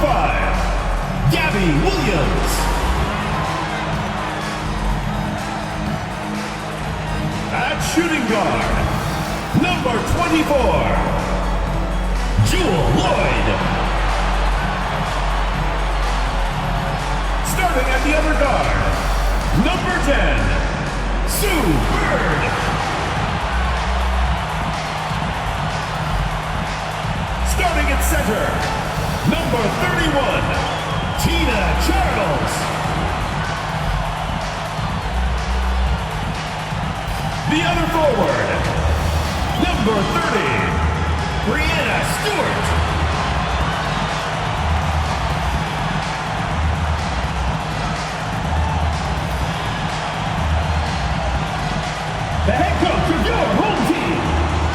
5, Gabby Williams. At shooting guard, number 24, Jewel Lloyd. Starting at the other guard, number 10, Sue Bird. Starting at center, number 31, Tina Charles. The other forward, number 30, Brianna Stewart. The head coach of your home team.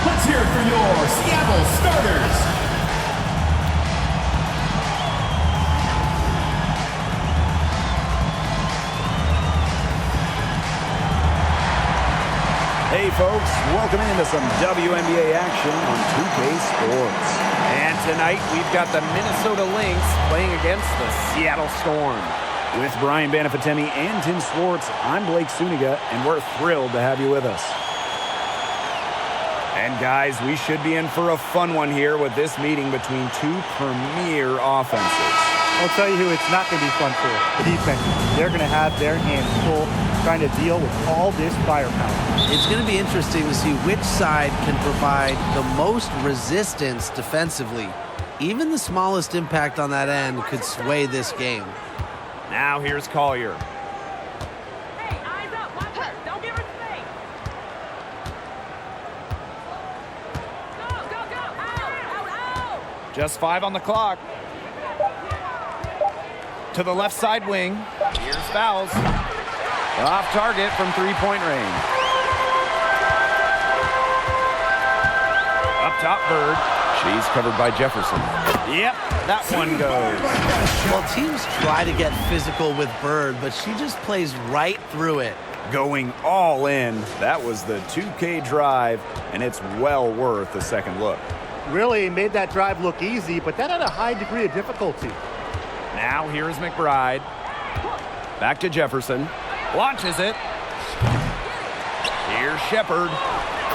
Let's hear it for your Seattle starters. Hey folks, welcome into some WNBA action on 2K Sports. And tonight we've got the Minnesota Lynx playing against the Seattle Storm. With Brian Banafitemi and Tim Swartz, I'm Blake Suniga, and we're thrilled to have you with us. And guys, we should be in for a fun one here with this meeting between two premier offenses. I'll tell you who it's not going to be fun for, the defense. They're going to have their hands full trying to deal with all this firepower. It's going to be interesting to see which side can provide the most resistance defensively. Even the smallest impact on that end could sway this game. Now here's Collier. Hey, eyes up, watch her. Don't give her space. Go. Out. Just 5 on the clock. To the left side wing. Here's fouls. Off target from three-point range. Up top, Bird. She's covered by Jefferson. Yep, that one goes. Well, teams try to get physical with Bird, but she just plays right through it. Going all in, that was the 2K drive, and it's well worth a second look. Really made that drive look easy, but that had a high degree of difficulty. Now here's McBride. Back to Jefferson. Launches it. Here's Shepard.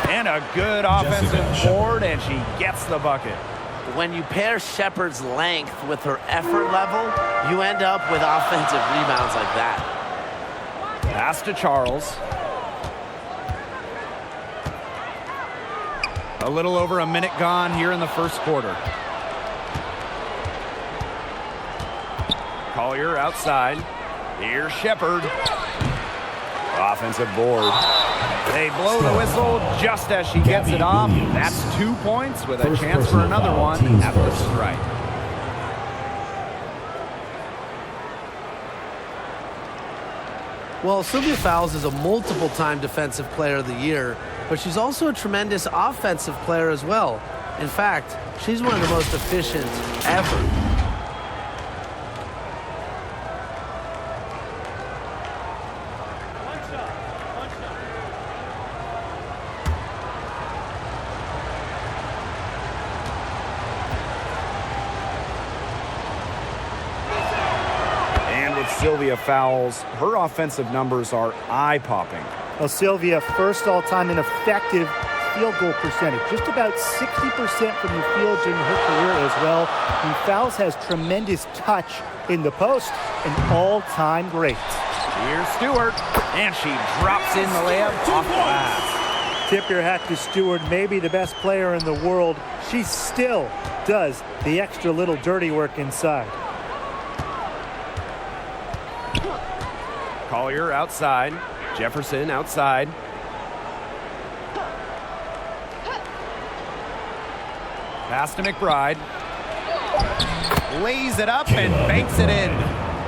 And a good offensive board, and she gets the bucket. When you pair Shepard's length with her effort level, you end up with offensive rebounds like that. Pass to Charles. A little over a minute gone here in the first quarter. Collier outside. Here's Shepard. Offensive board. They blow the whistle just as she gets it off. That's 2 points with a chance for another one at the strike. Well, Sylvia Fowles is a multiple-time Defensive Player of the Year, but she's also a tremendous offensive player as well. In fact, she's one of the most efficient ever. Sylvia Fowles, her offensive numbers are eye-popping. Well, Sylvia, first all-time in effective field goal percentage, just about 60% from the field in her career as well. And Fowles has tremendous touch in the post, an all-time great. Here's Stewart, and she drops in the layup off the glass. Tip your hat to Stewart, maybe the best player in the world. She still does the extra little dirty work inside. Collier outside. Jefferson outside. Pass to McBride. Lays it up and banks it in.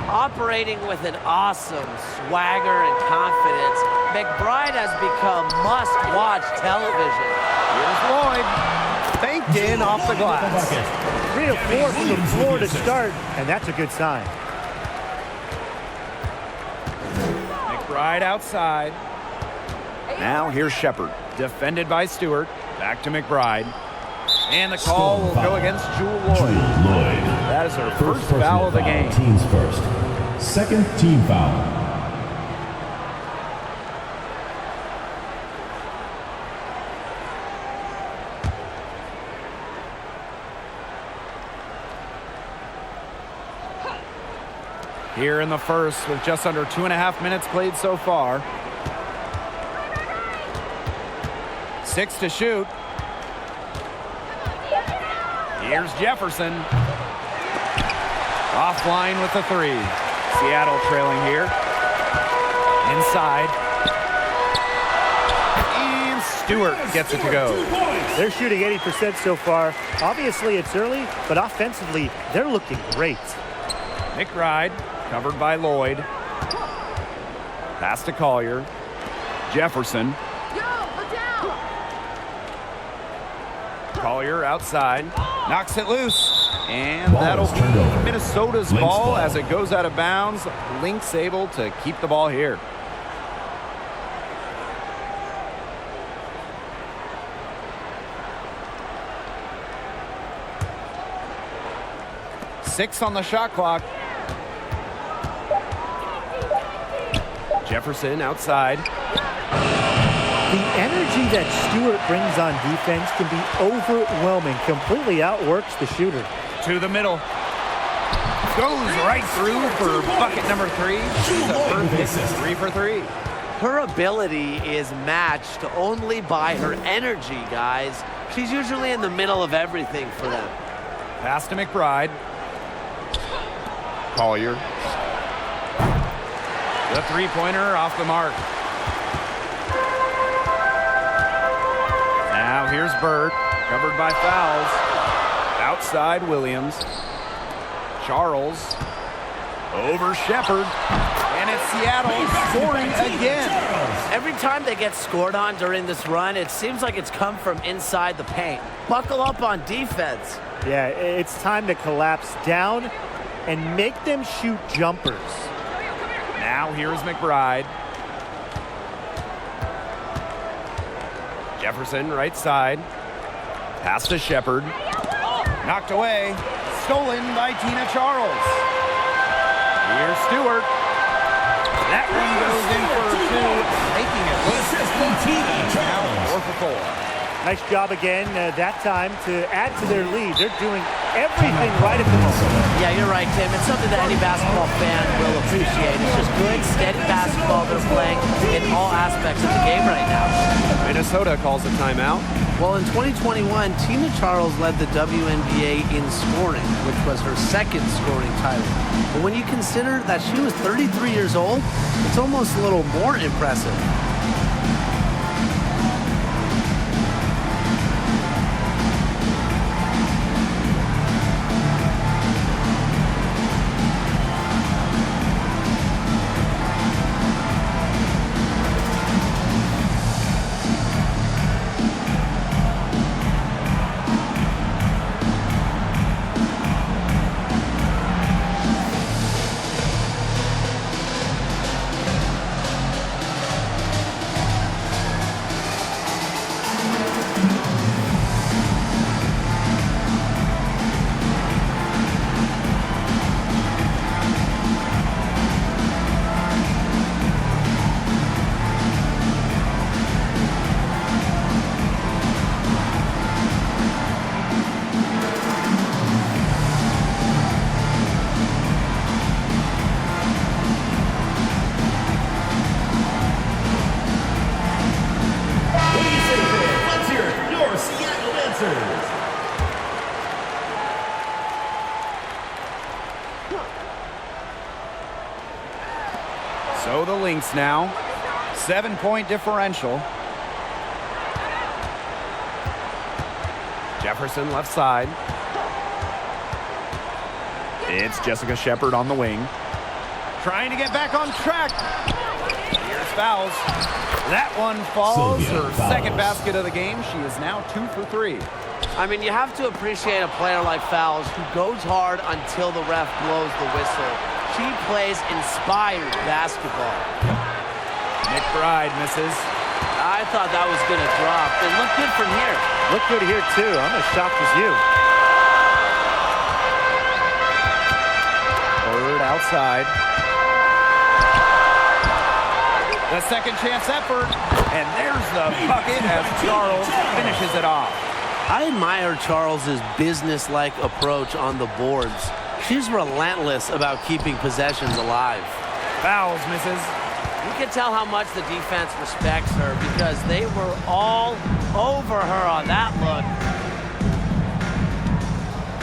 Operating with an awesome swagger and confidence, McBride has become must-watch television. Here's Lloyd. Banked in off the glass. 3 of 4 from the floor to start, and that's a good sign. McBride outside. Now here's Shepard. Defended by Stewart. Back to McBride. And the call will go against Jewel Lloyd. That is her first foul of the game. Teams first. Second team foul. Here in the first with just under 2.5 minutes played so far. 6 to shoot. Here's Jefferson. Offline with the 3. Seattle trailing here. Inside. And Stewart gets it to go. They're shooting 80% so far. Obviously, it's early, but offensively, they're looking great. McBride, covered by Lloyd. Pass to Collier. Jefferson. Collier outside. Knocks it loose. And that'll be Minnesota's ball as it goes out of bounds. Lynx able to keep the ball here. Six on the shot clock. Jefferson outside. The energy that Stewart brings on defense can be overwhelming. Completely outworks the shooter. To the middle. Goes right through for bucket number 3. She's a perfect 3 for 3. Her ability is matched only by her energy, guys. She's usually in the middle of everything for them. Pass to McBride. Collier. The three-pointer off the mark. Now here's Bird, covered by fouls. Outside Williams. Charles. Over Shepard. And it's Seattle scoring again. Every time they get scored on during this run, it seems like it's come from inside the paint. Buckle up on defense. Yeah, it's time to collapse down and make them shoot jumpers. Now here's McBride. Jefferson right side. Pass to Shepard. Knocked away. Stolen by Tina Charles. Here's Stewart. That one goes in for 2, making it 4 for 4. Nice job again that time to add to their lead. They're doing everything right at the moment. Yeah, you're right, Tim. It's something that any basketball fan will appreciate. It's just good, steady basketball they're playing in all aspects of the game right now. Minnesota calls a timeout. Well, in 2021, Tina Charles led the WNBA in scoring, which was her second scoring title. But when you consider that she was 33 years old, it's almost a little more impressive. So the Lynx now, 7-point differential. Jefferson left side. It's Jessica Shepard on the wing. Trying to get back on track. Here's fouls. That one falls. Her second basket of the game. She is now 2 for 3. I mean, you have to appreciate a player like Fowles who goes hard until the ref blows the whistle. She plays inspired basketball. McBride misses. I thought that was going to drop. It looked good from here. Look good here, too. I'm as shocked as you. side. The second chance effort. And there's the bucket as Charles finishes it off. I admire Charles's business-like approach on the boards. She's relentless about keeping possessions alive. Fouls, misses. You can tell how much the defense respects her because they were all over her on that look.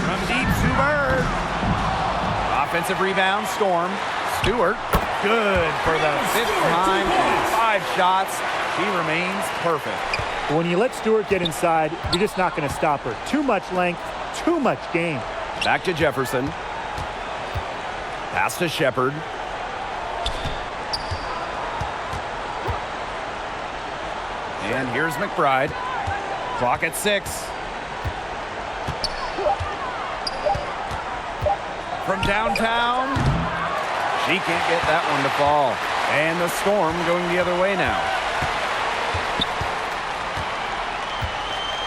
From deep to Bird. Offensive rebound, Storm. Stewart, good for the 5th time in 5 shots. She remains perfect. When you let Stewart get inside, you're just not going to stop her. Too much length, too much game. Back to Jefferson. Pass to Shepard. And here's McBride. Clock at 6. From downtown. She can't get that one to fall. And the Storm going the other way now.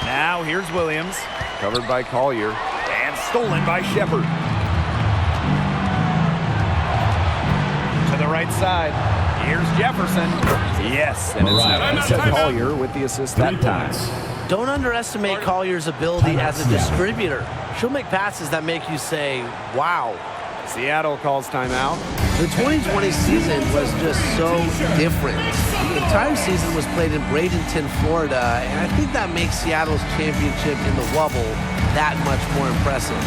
Now here's Williams. Covered by Collier. And stolen by Shepard. To the right side. Here's Jefferson. Yes, and it's Collier with the assist that time. Don't underestimate Collier's ability as a distributor. She'll make passes that make you say, wow. Seattle calls timeout. The 2020 season was just so different. The entire season was played in Bradenton, Florida, and I think that makes Seattle's championship in the Wubble that much more impressive.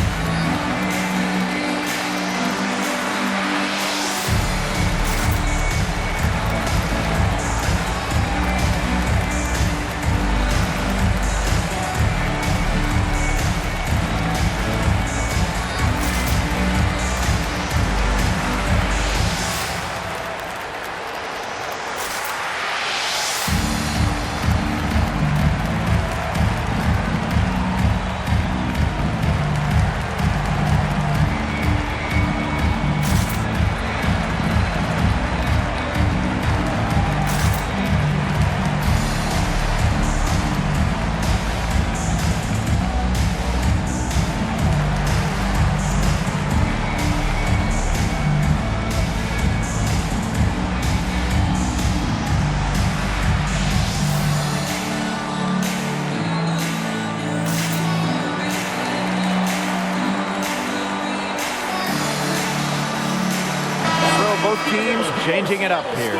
Both teams changing it up here.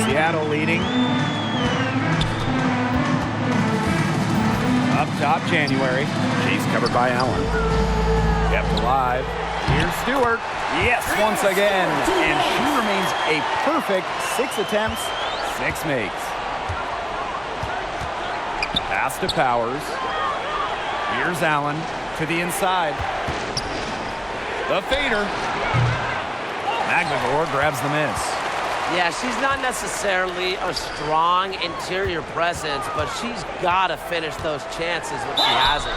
Seattle leading. Up top, January. She's covered by Allen. Kept alive. Here's Stewart. Yes, once again. And she remains a perfect 6 attempts, 6 makes. Pass to Powers. Here's Allen. To the inside. The fader. McNamara grabs the miss. Yeah, she's not necessarily a strong interior presence, but she's got to finish those chances if she hasn't.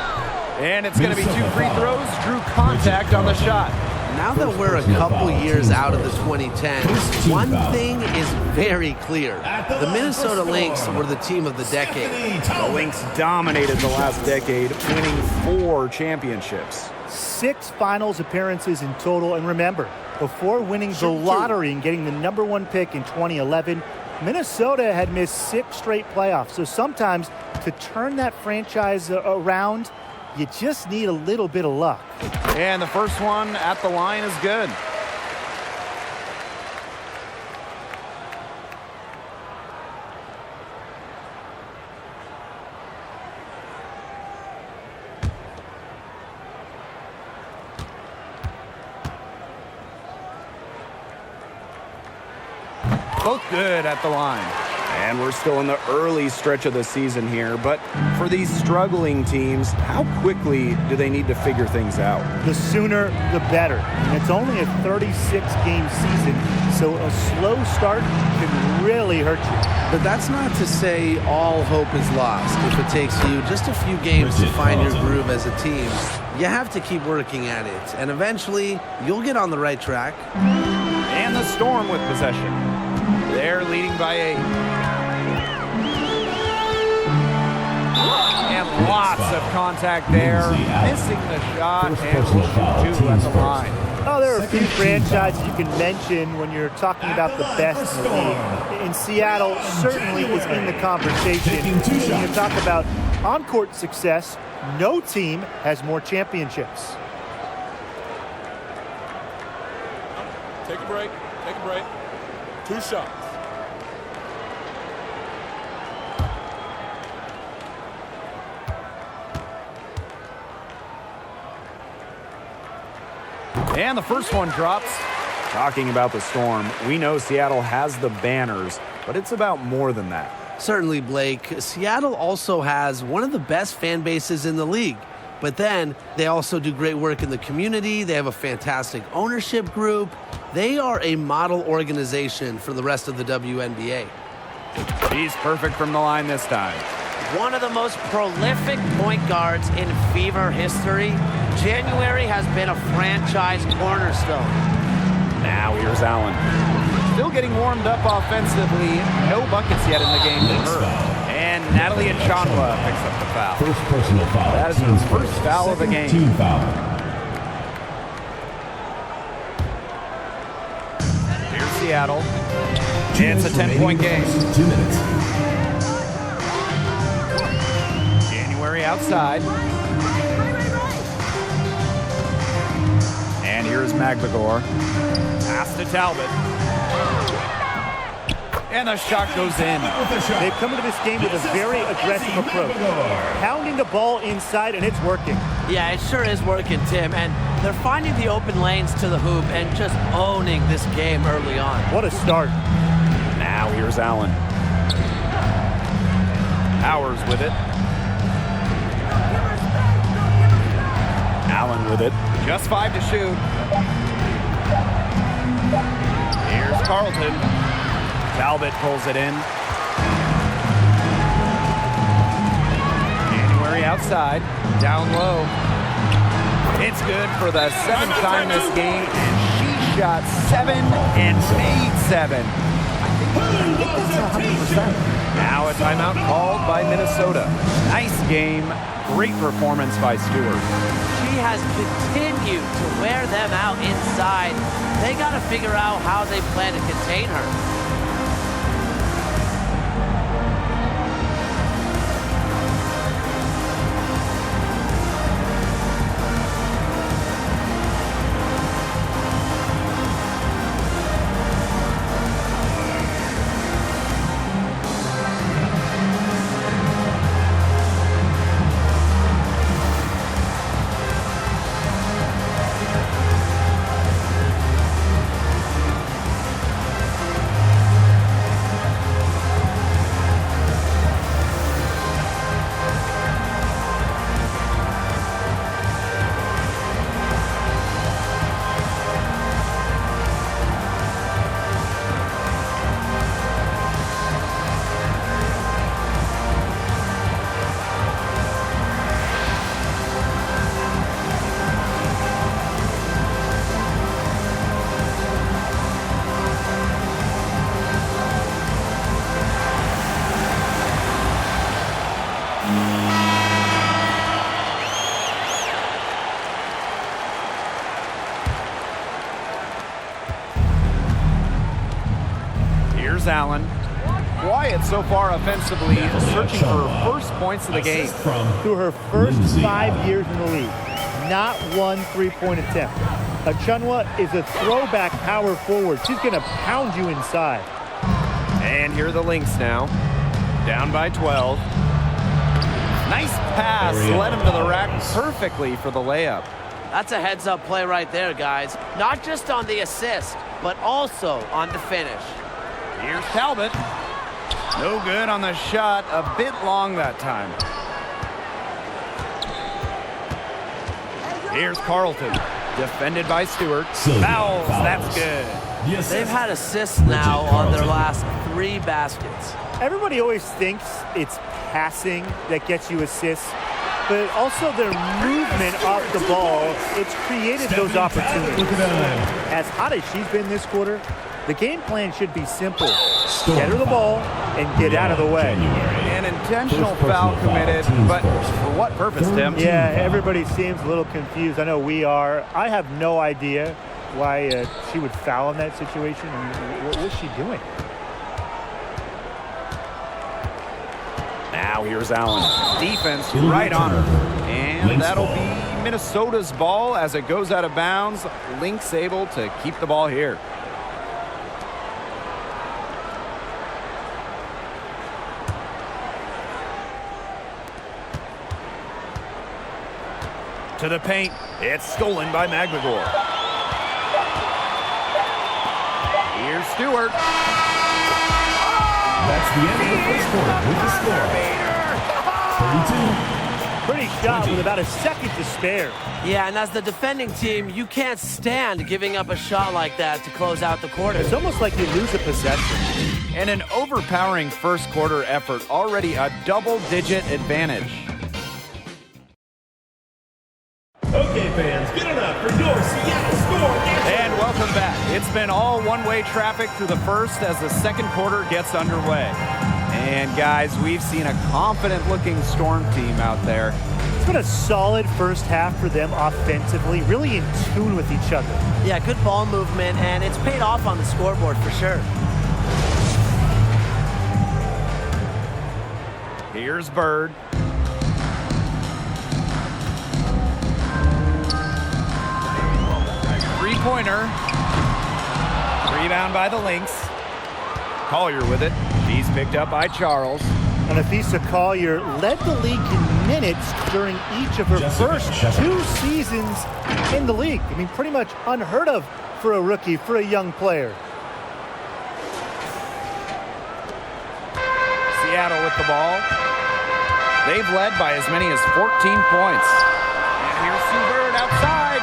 And it's going to be 2 free throws. Drew contact on the shot. Now that we're a couple years out of the 2010s, one thing is very clear. The Minnesota Lynx were the team of the decade. The Lynx dominated the last decade, winning 4 championships. 6 finals appearances in total. And remember, before winning the lottery and getting the #1 pick in 2011, Minnesota had missed 6 straight playoffs. So sometimes to turn that franchise around, you just need a little bit of luck. And the first one at the line is good. Both good at the line. And we're still in the early stretch of the season here, but for these struggling teams, how quickly do they need to figure things out? The sooner, the better. And it's only a 36-game season, so a slow start can really hurt you. But that's not to say all hope is lost. If it takes you just a few games to find your groove as a team, you have to keep working at it. And eventually, you'll get on the right track. And the Storm with possession. They're leading by 8. And Lots of contact there. Missing the shot and will shoot 2 at the line. Oh, there are a few franchises you can mention when you're talking about the best in the league. And Seattle certainly is in the conversation. When you talk about on-court success, no team has more championships. Take a break. Take a break. 2 shots. And the first one drops. Talking about the Storm, we know Seattle has the banners, but it's about more than that. Certainly, Blake. Seattle also has one of the best fan bases in the league. But then they also do great work in the community. They have a fantastic ownership group. They are a model organization for the rest of the WNBA. He's perfect from the line this time. One of the most prolific point guards in Fever history. January has been a franchise cornerstone. Now here's Allen. Still getting warmed up offensively. No buckets yet in the game for her. And Natalie Achanwa picks up the foul. First personal foul. That is her first foul of the game. Team foul. Here's Seattle. It's a 10-point game. 2 minutes. January outside. And here's Maglagor. Pass to Talbot. And the shot goes in. They've come into this game with a very aggressive approach. Pounding the ball inside, and it's working. Yeah, it sure is working, Tim. And they're finding the open lanes to the hoop and just owning this game early on. What a start. Now here's Allen. Powers with it. Allen with it. Just 5 to shoot. Here's Carlton. Talbot pulls it in. January outside. Down low. It's good for the 7th time this game. And she shot 7 and made 7. I think that's 100%. Now a timeout called by Minnesota. Nice game. Great performance by Stewart. She has continued to wear them out inside. They got to figure out how they plan to contain her. Allen. Quiet so far offensively, searching for her first points of the game. Through her first 5 years in the league, not one three-point attempt. Achanwa is a throwback power forward. She's going to pound you inside. And here are the Lynx now. Down by 12. Nice pass. Led him to the rack perfectly for the layup. That's a heads-up play right there, guys. Not just on the assist, but also on the finish. Here's Talbot. No good on the shot. A bit long that time. Here's Carlton. Defended by Stewart. Fouls. That's good. They've had assists now on their last 3 baskets. Everybody always thinks it's passing that gets you assists, but also their movement off the ball, it's created those opportunities. As hot as she's been this quarter, the game plan should be simple. Get her the ball and get out of the way. An intentional foul committed, but for what purpose, Tim? Yeah, everybody seems a little confused. I know we are. I have no idea why she would foul in that situation. I mean, what was she doing? Now here's Allen. Defense right on her. And that'll be Minnesota's ball as it goes out of bounds. Lynx able to keep the ball here. To the paint. It's stolen by McGregor. Here's Stewart. That's the end of the first quarter with the score. 32. Pretty shot with about a second to spare. Yeah, and as the defending team, you can't stand giving up a shot like that to close out the quarter. It's almost like you lose a possession. And an overpowering first quarter effort. Already a double-digit advantage. Okay, fans, good enough for your Seattle score. And welcome back. It's been all one-way traffic through the first as the second quarter gets underway. And guys, we've seen a confident-looking Storm team out there. It's been a solid first half for them offensively, really in tune with each other. Yeah, good ball movement, and it's paid off on the scoreboard for sure. Here's Bird. Three-pointer. Rebound by the Lynx. Collier with it. She's picked up by Charles. And Afisa Collier led the league in minutes during each of her first 2 seasons in the league. I mean, pretty much unheard of for a rookie, for a young player. Seattle with the ball. They've led by as many as 14 points. And here's Sue Bird outside.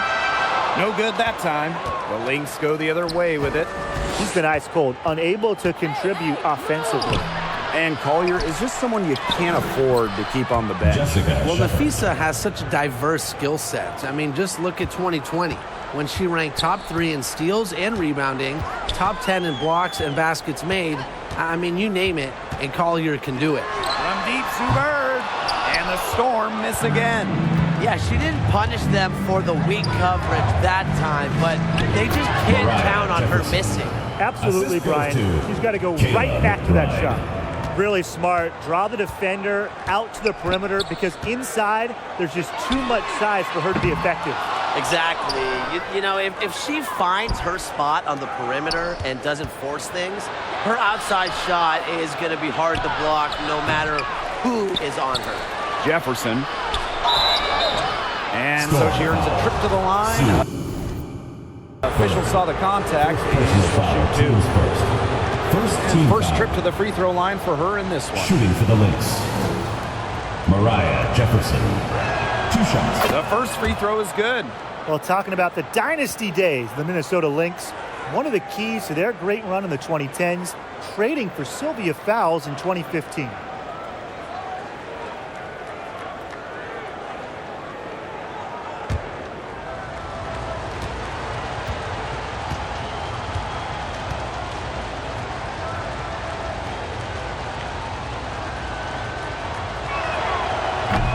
No good that time. The Lynx go the other way with it. He's been ice cold, unable to contribute offensively. And Collier is just someone you can't afford to keep on the bench. Well, Nafisa has such a diverse skill set. I mean, just look at 2020 when she ranked top 3 in steals and rebounding, top 10 in blocks and baskets made. I mean, you name it, and Collier can do it. From deep, Sue Bird. And the Storm miss again. Yeah, she didn't punish them for the weak coverage that time, but they just can't count on her missing. Absolutely, Brian. She's got to go right back to that shot. Really smart. Draw the defender out to the perimeter because inside there's just too much size for her to be effective. Exactly. You know, if she finds her spot on the perimeter and doesn't force things, her outside shot is going to be hard to block no matter who is on her. Jefferson. And so she earns a trip to the line. Official saw the contact and she'll shoot 2. First trip to the free throw line for her in this one. Shooting for the Lynx. Mariah Jefferson. 2 shots. The first free throw is good. Well, talking about the dynasty days, the Minnesota Lynx, one of the keys to their great run in the 2010s, trading for Sylvia Fowles in 2015.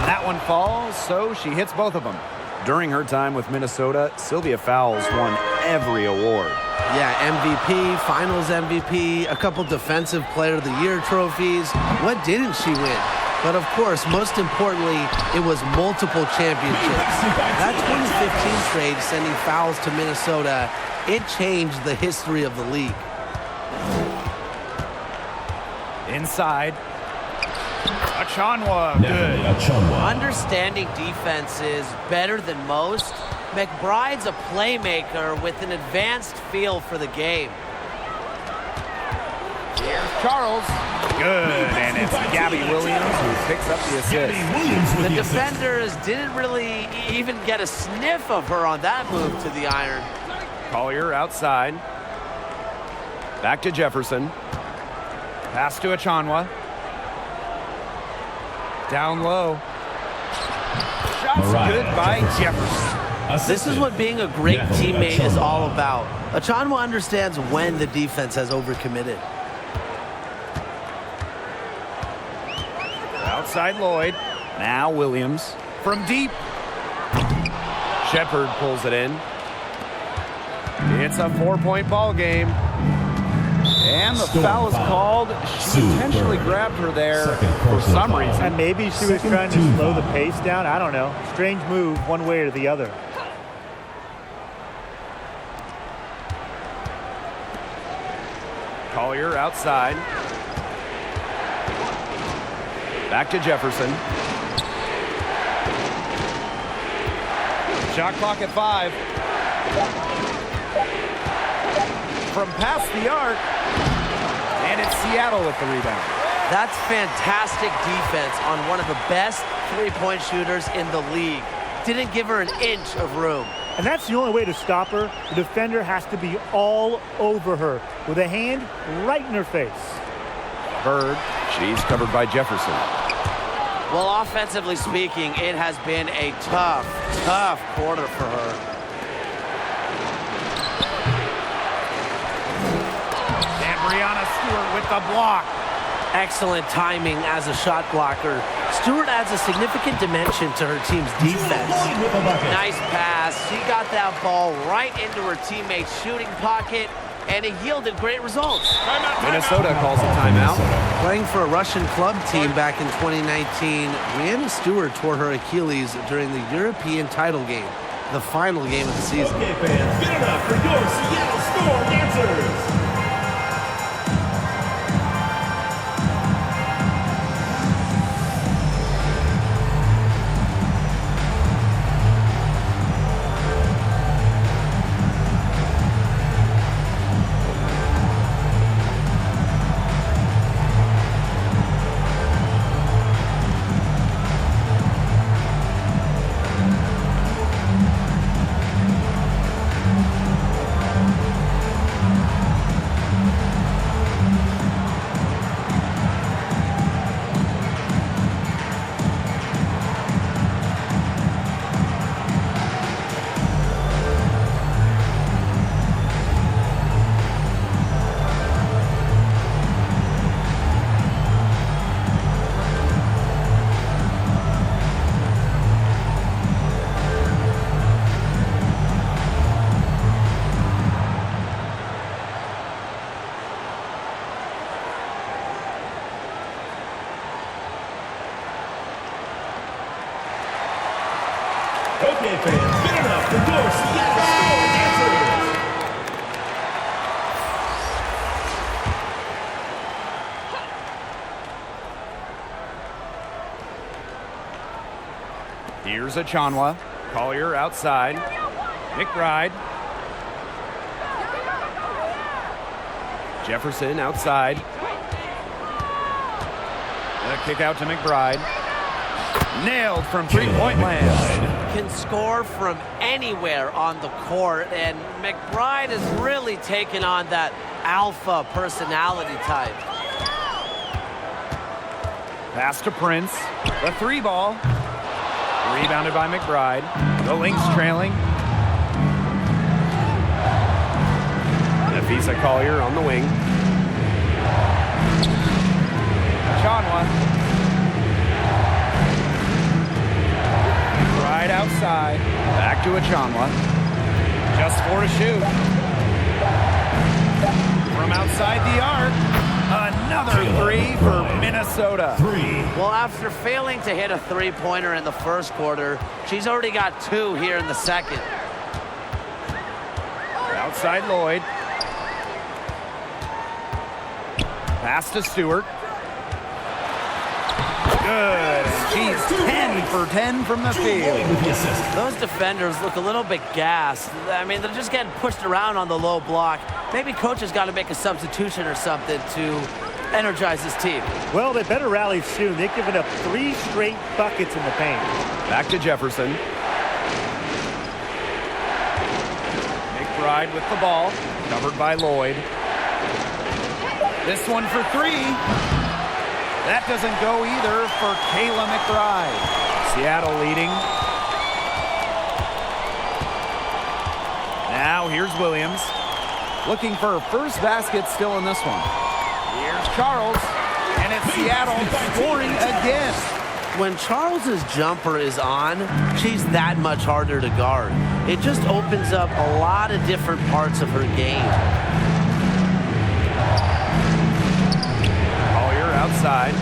That one falls, so she hits both of them. During her time with Minnesota, Sylvia Fowles won every award. Yeah, MVP, Finals MVP, a couple Defensive Player of the Year trophies. What didn't she win? But of course, most importantly, it was multiple championships. That 2015 trade sending Fowles to Minnesota, it changed the history of the league. Inside. Achanwa, good. Understanding defenses better than most, McBride's a playmaker with an advanced feel for the game. Here's Charles. Good, and it's Gabby Williams who picks up the assist. The defenders didn't really even get a sniff of her on that move to the iron. Collier outside. Back to Jefferson. Pass to Achanwa. Down low. Shots good by Jefferson. This is what being a great teammate is all about. Achanwa understands when the defense has overcommitted. Outside Lloyd. Now Williams. From deep. Shepard pulls it in. It's a 4-point ball game. And the foul is called. She intentionally grabbed her there for some reason. And maybe she was trying to slow the pace down. I don't know. Strange move one way or the other. Collier outside. Back to Jefferson. Shot clock at 5. From past the arc. And it's Seattle with the rebound. That's fantastic defense on one of the best three-point shooters in the league. Didn't give her an inch of room. And that's the only way to stop her. The defender has to be all over her with a hand right in her face. Bird. She's covered by Jefferson. Well, offensively speaking, it has been a tough, tough quarter for her. And Brianna Stewart with the block. Excellent timing as a shot blocker. Stewart adds a significant dimension to her team's defense. Nice pass. She got that ball right into her teammate's shooting pocket, and it yielded great results. Minnesota calls a timeout. Playing for a Russian club team back in 2019, Brianna Stewart tore her Achilles during the European title game, the final game of the season. Okay, fans, get it up for your Seattle Storm dancers. Okay, fans, get it up for your Seattle Storm dancers. Here's Achanwa. Collier outside. McBride. Jefferson outside. The kick out to McBride. Nailed from three-point land. Can score from anywhere on the court, and McBride has really taken on that alpha personality type. Pass to Prince. The three ball. Rebounded by McBride. The Lynx trailing. Nafisa Collier on the wing. Achanwa. Right outside. Back to Achanwa. Just 4 to shoot. From outside the arc. Another three for Minnesota. Well, after failing to hit a three-pointer in the first quarter, she's already got 2 here in the second. Outside Lloyd. Pass to Stewart. Good. She's 10 for 10 from the field. Those defenders look a little bit gassed. I mean, they're just getting pushed around on the low block. Maybe coach has got to make a substitution or something to energize his team. Well, they better rally soon. They've given up 3 straight buckets in the paint. Back to Jefferson. McBride with the ball. Covered by Lloyd. This one for 3. That doesn't go either for Kayla McBride. Seattle leading. Now here's Williams. Looking for her first basket still in this one. Here's Charles. And it's Seattle scoring again. When Charles's jumper is on, she's that much harder to guard. It just opens up a lot of different parts of her game. Collier outside.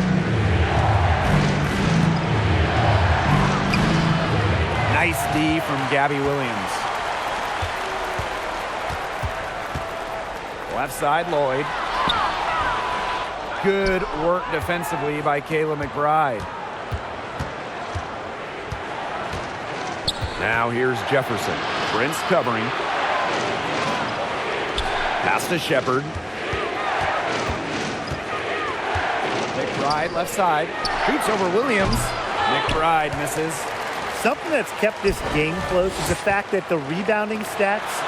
Nice D from Gabby Williams. Left side, Lloyd. Good work defensively by Kayla McBride. Now here's Jefferson. Prince covering. Pass to Shepard. McBride left side. Shoots over Williams. McBride misses. Something that's kept this game close is the fact that the rebounding stats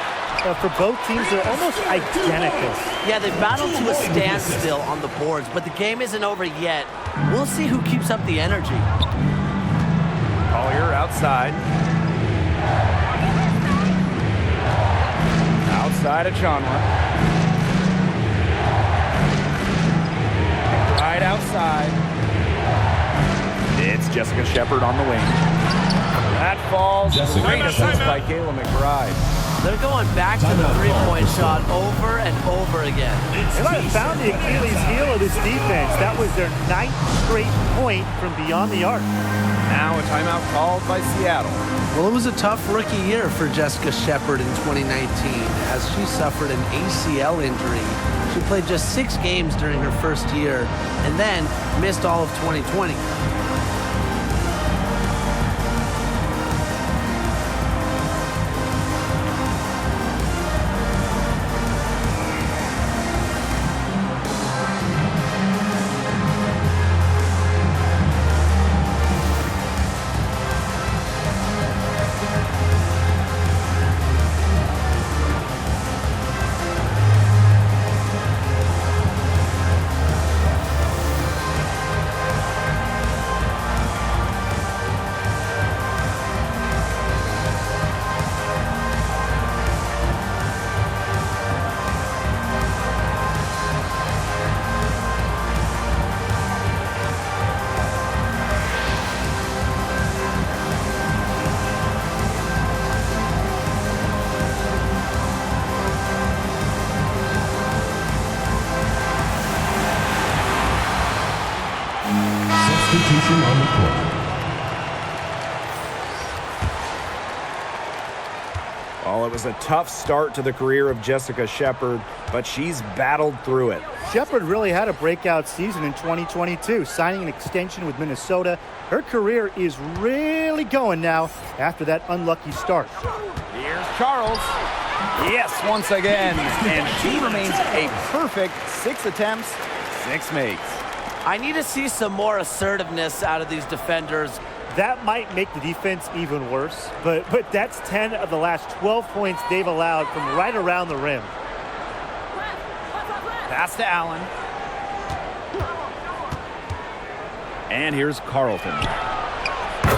for both teams are almost identical. Yeah, they battled to a standstill on the boards, but the game isn't over yet. We'll see who keeps up the energy. Collier outside. Outside of Chandler. Right outside. It's Jessica Shepard on the wing. That falls. Great assist by Kayla McBride. They're going back to the three-point shot over and over again. They might have found the Achilles heel of this defense. That was their 9th straight point from beyond the arc. Now a timeout called by Seattle. Well, it was a tough rookie year for Jessica Shepard in 2019 as she suffered an ACL injury. She played just 6 games during her first year and then missed all of 2020. Substitution on the court. Well, it was a tough start to the career of Jessica Shepard, but she's battled through it. Shepard really had a breakout season in 2022, signing an extension with Minnesota. Her career is really going now after that unlucky start. Here's Charles. Yes, once again. And she remains a perfect 6 attempts, 6 makes. I need to see some more assertiveness out of these defenders. That might make the defense even worse, but that's 10 of the last 12 points they've allowed from right around the rim. Pass to Allen. And here's Carlton.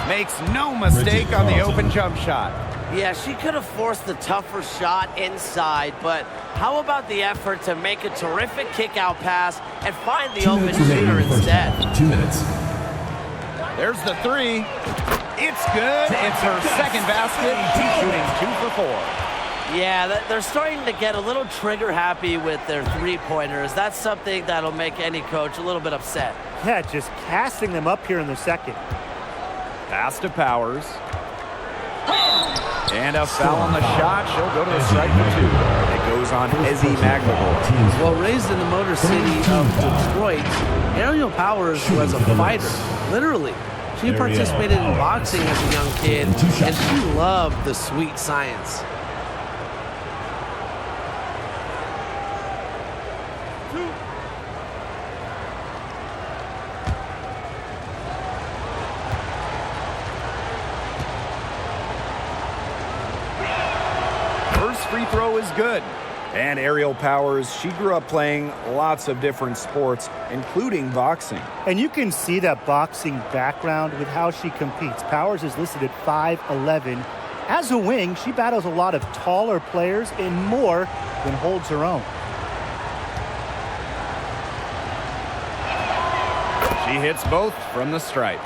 Makes no mistake on the open jump shot. Yeah, she could have forced the tougher shot inside, but how about the effort to make a terrific kick-out pass and find the open shooter instead? 2 minutes. There's the 3. It's good. It's her second basket. She's shooting 2 for 4. Yeah, they're starting to get a little trigger happy with their three-pointers. That's something that'll make any coach a little bit upset. Yeah, just casting them up here in the second. Pass to Powers. And a foul on the shot. She'll go to the strike for 2. It goes on Ezzy Maglagol. Well, raised in the Motor City of Detroit, Ariel Powers was a fighter, literally. She participated in boxing as a young kid, and she loved the sweet science. First free throw is good. And Ariel Powers, she grew up playing lots of different sports, including boxing. And you can see that boxing background with how she competes. Powers is listed at 5'11". As a wing, she battles a lot of taller players and more than holds her own. She hits both from the stripe.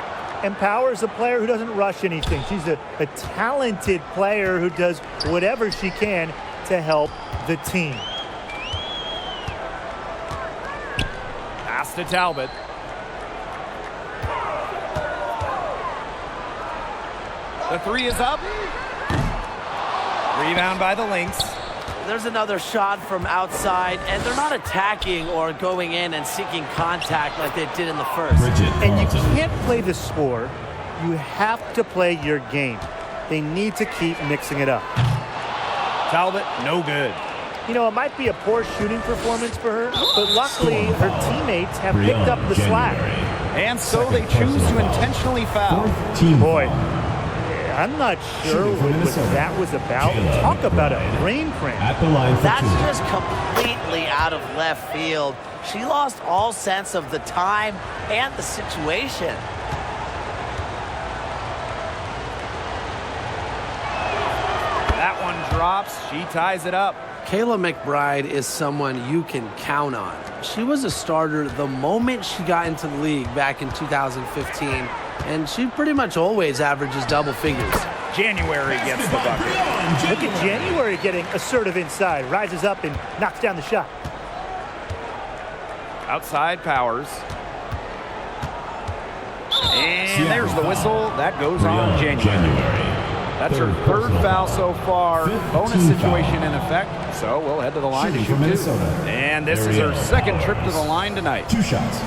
And Power is a player who doesn't rush anything. She's a talented player who does whatever she can to help the team. Pass to Talbot. The three is up. Rebound by the Lynx. There's another shot from outside, and they're not attacking or going in and seeking contact like they did in the first. And you can't play the score. You have to play your game. They need to keep mixing it up. Talbot, no good. You know, it might be a poor shooting performance for her, but luckily her teammates have picked up the slack. And so they choose to intentionally foul. Boy, I'm not sure what that was about. Talk about a brain cramp. That's just completely out of left field. She lost all sense of the time and the situation. That one drops. She ties it up. Kayla McBride is someone you can count on. She was a starter the moment she got into the league back in 2015, and she pretty much always averages double figures. January gets the bucket. Look at January getting assertive inside. Rises up and knocks down the shot. Outside Powers. And there's the whistle. That goes on January. That's her third foul so far. Bonus situation in effect. So we'll head to the line to shoot two. And this is her second trip to the line tonight. 2 shots.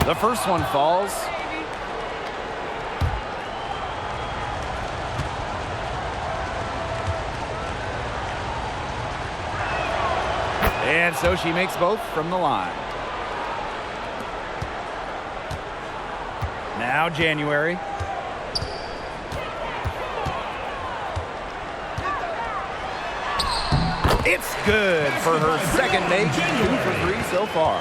The first one falls. And so she makes both from the line. Now January. It's good for her second make. 2 for 3 so far.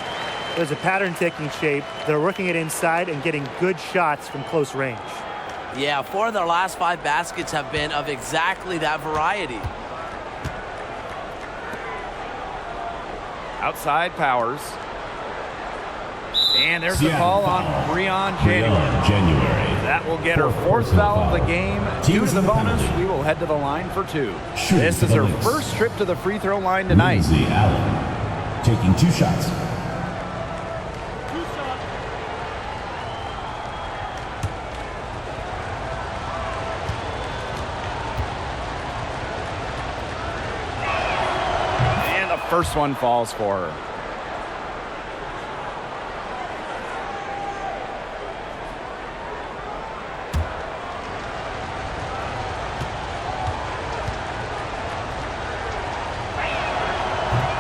There's a pattern taking shape. They're working it inside and getting good shots from close range. Yeah, 4 of their last 5 baskets have been of exactly that variety. Outside Powers. And there's the call on Breon January. That will get her 4th foul of the game. Due to the bonus, we will head to the line for 2. This is her first trip to the free throw line tonight. Allen taking 2 shots. First one falls for her.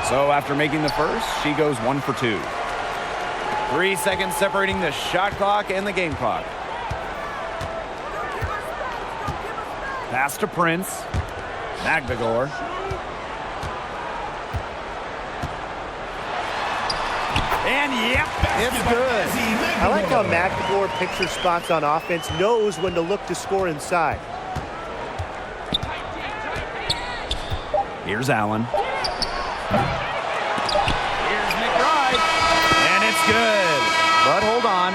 So after making the first, she goes 1 for 2. 3 seconds separating the shot clock and the game clock. Pass to Prince. Magdagor. And yep, it's good. I like how McAvoy picks her spots on offense, knows when to look to score inside. Here's Allen. Here's McBride. And it's good. But hold on.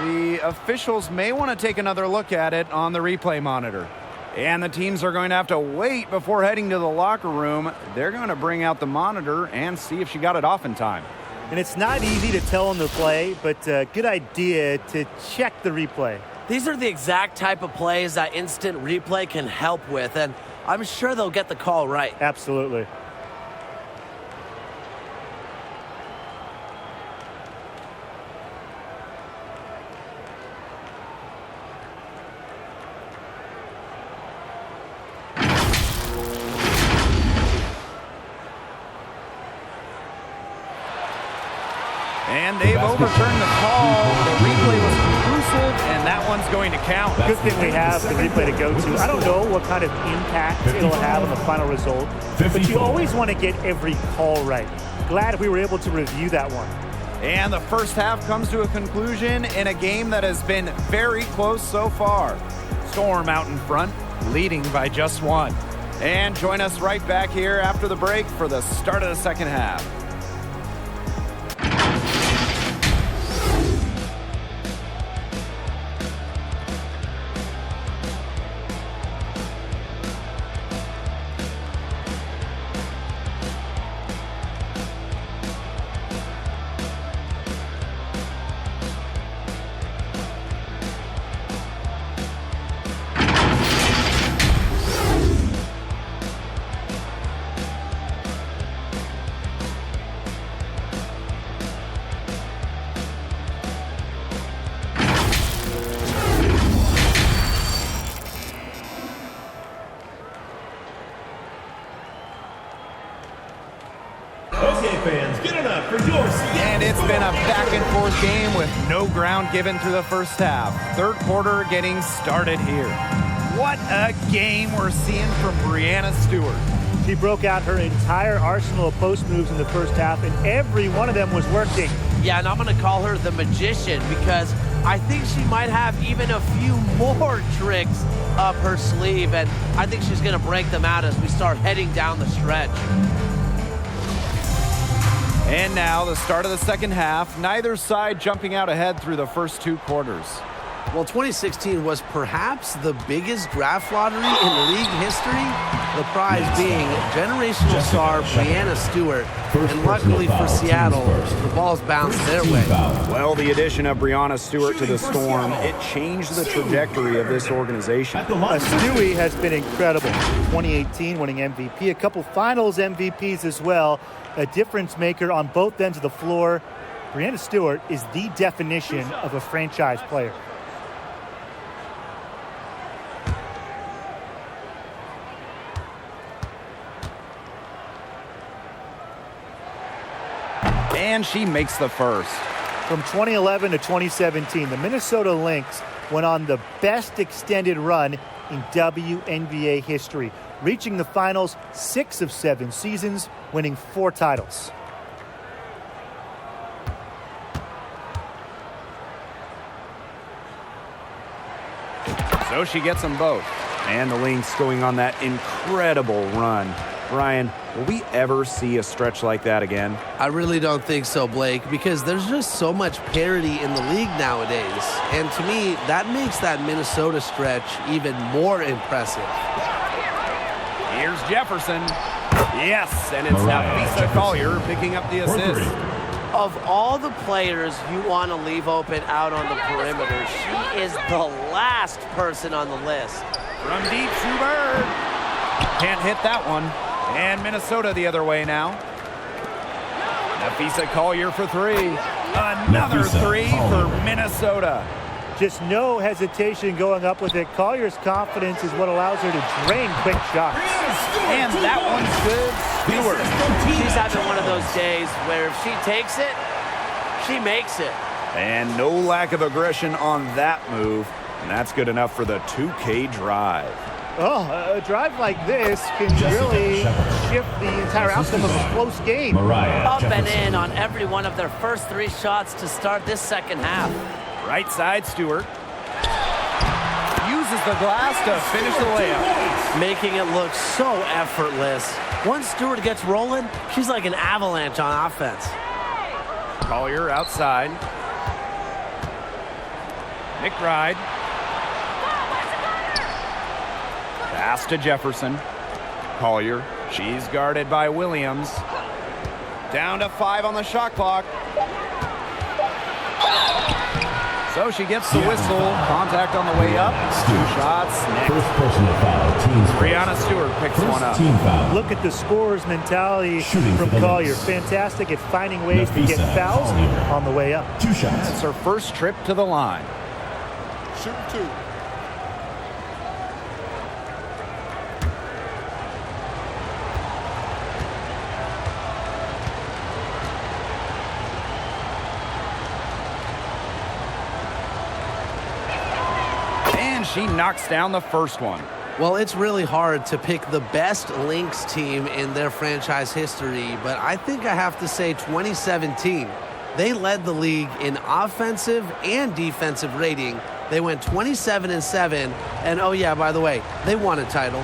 The officials may want to take another look at it on the replay monitor. And the teams are going to have to wait before heading to the locker room. They're going to bring out the monitor and see if she got it off in time. And it's not easy to tell on the play, but good idea to check the replay. These are the exact type of plays that instant replay can help with, and I'm sure they'll get the call right. Absolutely. And they've overturned the call. The replay was conclusive, and that one's going to count. Good thing we have the replay to go to. I don't know what kind of impact it'll have on the final result, but you always want to get every call right. Glad we were able to review that one. And the first half comes to a conclusion in a game that has been very close so far. Storm out in front, leading by just one. And join us right back here after the break for the start of the second half. Okay, fans, get it up for your And it's been a back-and-forth game with no ground given through the first half. Third quarter getting started here. What a game we're seeing from Breanna Stewart. She broke out her entire arsenal of post moves in the first half, and every one of them was working. Yeah, and I'm going to call her the magician because I think she might have even a few more tricks up her sleeve, and I think she's going to break them out as we start heading down the stretch. And now the start of the second half, neither side jumping out ahead through the first two quarters. Well, 2016 was perhaps the biggest draft lottery in league history, the prize being generational star Breanna Stewart. And luckily for Seattle, the ball's bounced their way. Well, the addition of Breanna Stewart to the Storm, it changed the trajectory of this organization. Stewie has been incredible. 2018 winning MVP, a couple finals MVPs as well. A difference maker on both ends of the floor. Breanna Stewart is the definition of a franchise player. And she makes the first. From 2011 to 2017, the Minnesota Lynx went on the best extended run in WNBA history, reaching the finals 6 of 7 seasons, winning 4 titles. So she gets them both. And the Lynx going on that incredible run. Ryan, will we ever see a stretch like that again? I really don't think so, Blake, because there's just so much parity in the league nowadays. And to me, that makes that Minnesota stretch even more impressive. Here's Jefferson. Yes, and it's Nafisa Collier picking up the assist. Of all the players you want to leave open out on the perimeter, she is the last person on the list. From deep, Schubert. Can't hit that one. And Minnesota the other way now. Nafisa Collier for 3. Another 3 for Minnesota. Just no hesitation going up with it. Collier's confidence is what allows her to drain quick shots. And that one's good. Stewart. She's having one of those days where if she takes it, she makes it. And no lack of aggression on that move. And that's good enough for the 2K drive. Oh, a drive like this can really shift the entire outcome of a close game. Up and in on every one of their first 3 shots to start this second half. Right side, Stewart. Uses the glass to finish the layup. Making it look so effortless. Once Stewart gets rolling, she's like an avalanche on offense. Collier outside. McBride. Pass to Jefferson. Collier. She's guarded by Williams. Down to 5 on the shot clock. So she gets the whistle. Contact on the way up. 2 shots next. First personal foul, team's Breanna Stewart picks one up. team foul. Look at the scorer's mentality Shooting from for the Collier. Lynx. Fantastic at finding ways to get Nafisa fouls Collier. on the way up. 2 shots. That's her first trip to the line. Shoot 2. And she knocks down the first one. Well, it's really hard to pick the best Lynx team in their franchise history, but I think I have to say 2017. They led the league in offensive and defensive rating. They went 27-7, and oh yeah, by the way, they won a title.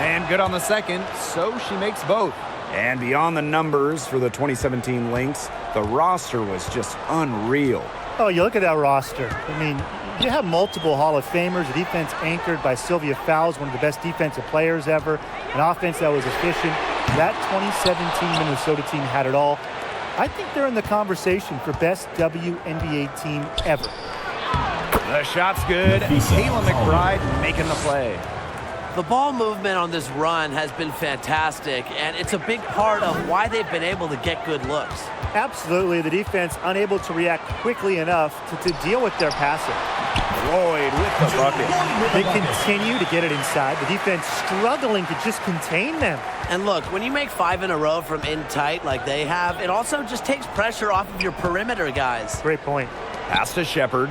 And good on the second, so she makes both. And beyond the numbers for the 2017 Lynx, the roster was just unreal. Oh, you look at that roster. I mean, you have multiple Hall of Famers, a defense anchored by Sylvia Fowles, one of the best defensive players ever, an offense that was efficient. That 2017 Minnesota team had it all. I think they're in the conversation for best WNBA team ever. The shot's good. Kayla McBride making the play. The ball movement on this run has been fantastic, and it's a big part of why they've been able to get good looks. Absolutely, the defense unable to react quickly enough to deal with their passing. Lloyd with the bucket. They continue to get it inside. The defense struggling to just contain them. And look, when you make 5 in a row from in tight like they have, it also just takes pressure off of your perimeter guys. Great point. Pass to Shepard.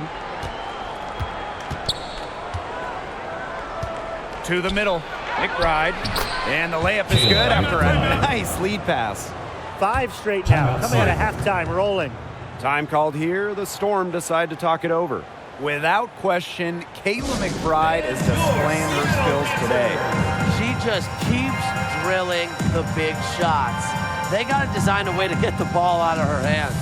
To the middle. McBride. And the layup is good after a nice lead pass. 5 straight now. Coming out of halftime, rolling. Time called here. The Storm decide to talk it over. Without question, Kayla McBride is displaying her skills today. She just keeps drilling the big shots. They got to design a way to get the ball out of her hands.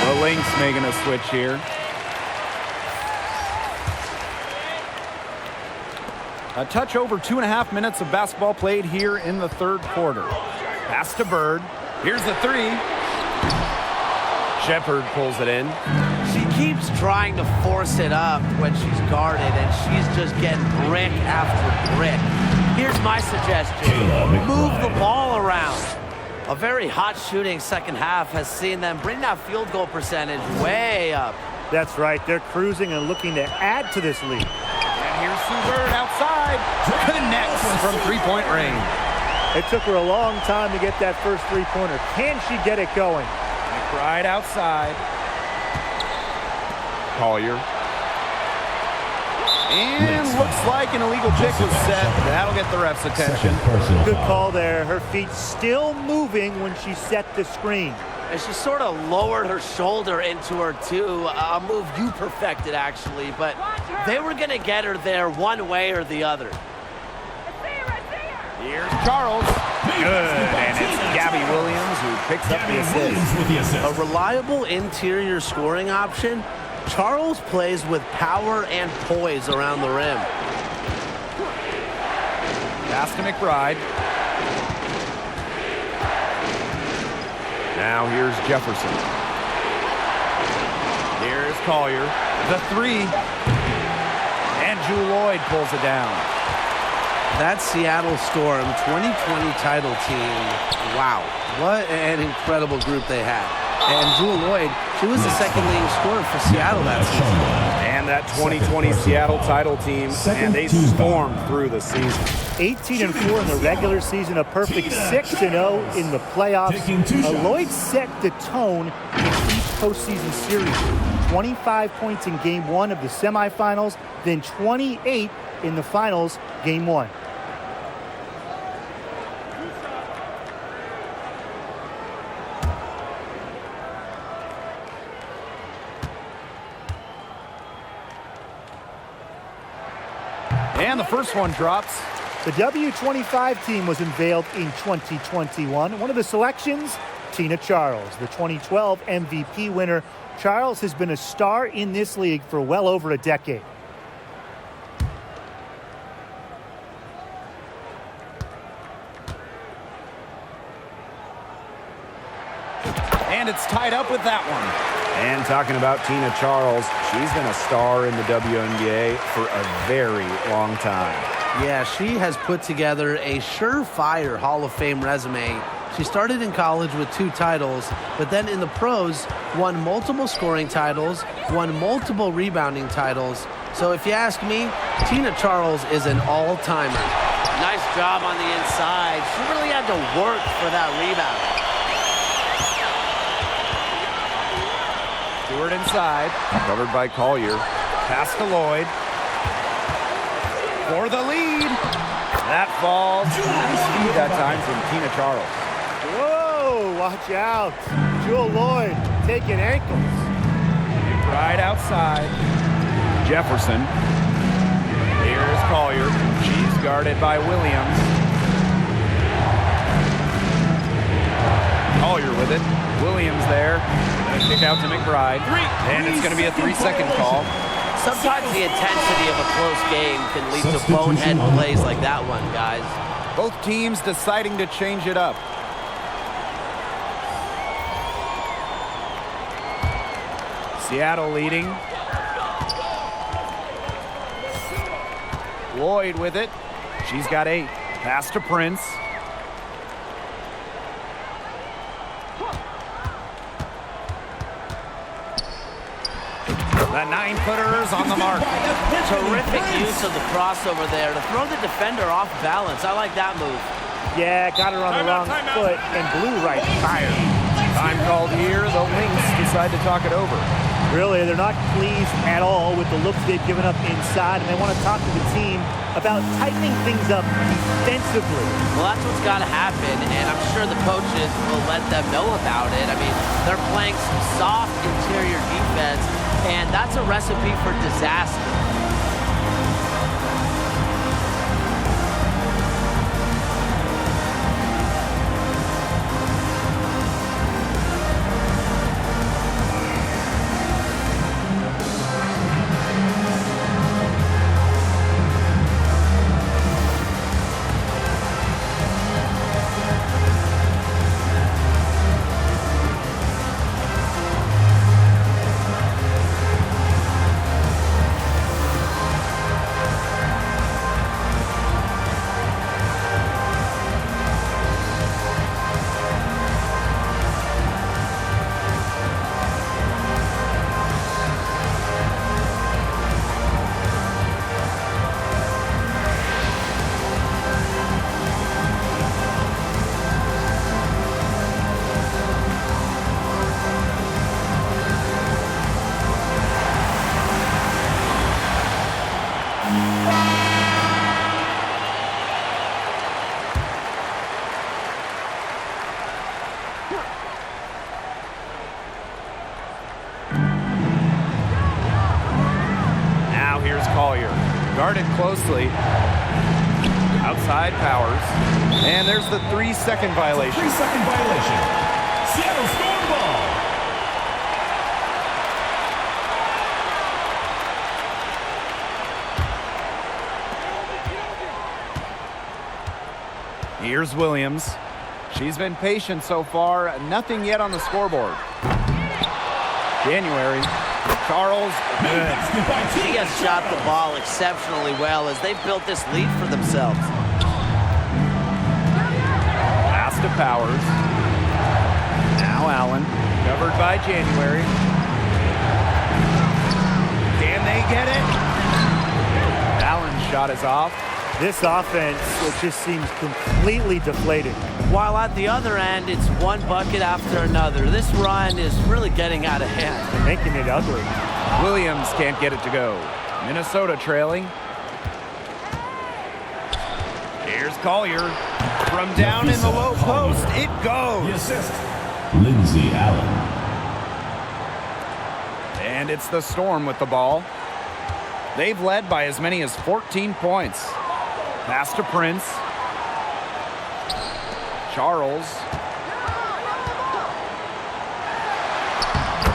The Lynx making a switch here. A touch over 2.5 minutes of basketball played here in the third quarter. Pass to Bird. Here's the three. Shepard pulls it in. She keeps trying to force it up when she's guarded, and she's just getting brick after brick. Here's my suggestion. Move the ball around. A very hot shooting second half has seen them bring that field goal percentage way up. That's right. They're cruising and looking to add to this lead. And here's Sue Bird outside. Connects from three-point range. It took her a long time to get that first three-pointer. Can she get it going? McBride outside. Collier. And looks like an illegal pick was set. That'll get the ref's attention. Good call there. Her feet still moving when she set the screen. And she sort of lowered her shoulder into her, too. A move you perfected, actually. But they were going to get her there one way or the other. Here's Charles. Good. And it's Gabby Williams who picks up the assist. A reliable interior scoring option. Charles plays with power and poise around the rim. Pass to McBride. Now here's Jefferson. Here's Collier. The three. And Jewel Lloyd pulls it down. That Seattle Storm 2020 title team, wow, what an incredible group they had. And Jewel Lloyd, she was the second leading scorer for Seattle that season. And that 2020 Seattle title team, and they stormed through the season. 18-4 in the regular season, a perfect 6-0 in the playoffs. Lloyd set the tone in each postseason series. 25 points in Game 1 of the semifinals, then 28 in the finals, Game 1. And the first one drops. The W25 team was unveiled in 2021. One of the selections, Tina Charles, the 2012 MVP winner. Charles has been a star in this league for well over a decade. And it's tied up with that one. And talking about Tina Charles, she's been a star in the WNBA for a very long time. Yeah, she has put together a surefire Hall of Fame resume. She started in college with 2 titles, but then in the pros, won multiple scoring titles, won multiple rebounding titles. So if you ask me, Tina Charles is an all-timer. Nice job on the inside. She really had to work for that rebound. Stewart inside, covered by Collier. Pass to Lloyd. For the lead. That falls. Nice speed that time from Tina Charles. Whoa, watch out. Jewel Lloyd taking ankles. Right outside. Jefferson. Here's Collier. She's guarded by Williams. Collier with it. Williams there. Gonna kick out to McBride. And it's going to be a 3-second call. Sometimes the intensity of a close game can lead to bonehead plays like that one, guys. Both teams deciding to change it up. Seattle leading. Lloyd with it. She's got 8. Pass to Prince. The 9-footer's on the mark. Terrific use of the crossover there to throw the defender off balance. I like that move. Yeah, got her on the wrong foot and blew right fire. Time called here. The Lynx decide to talk it over. Really, they're not pleased at all with the looks they've given up inside, and they want to talk to the team about tightening things up defensively. Well, that's what's got to happen, and I'm sure the coaches will let them know about it. I mean, they're playing some soft interior defense, and that's a recipe for disaster. Guarded closely. Outside Powers. And there's the 3-second violation. 3-second violation. Seattle score ball. Here's Williams. She's been patient so far. Nothing yet on the scoreboard. January. Charles. She has shot the ball exceptionally well as they've built this lead for themselves. Pass to Powers. Now Allen. Covered by January. Can they get it? Allen's shot is off. This offense, it just seems completely deflated. While at the other end, it's one bucket after another. This run is really getting out of hand. They're making it ugly. Williams can't get it to go. Minnesota trailing. Here's Collier. From down in the low post, it goes. The assist, Lindsay Allen. And it's the Storm with the ball. They've led by as many as 14 points. Pass to Prince. Charles.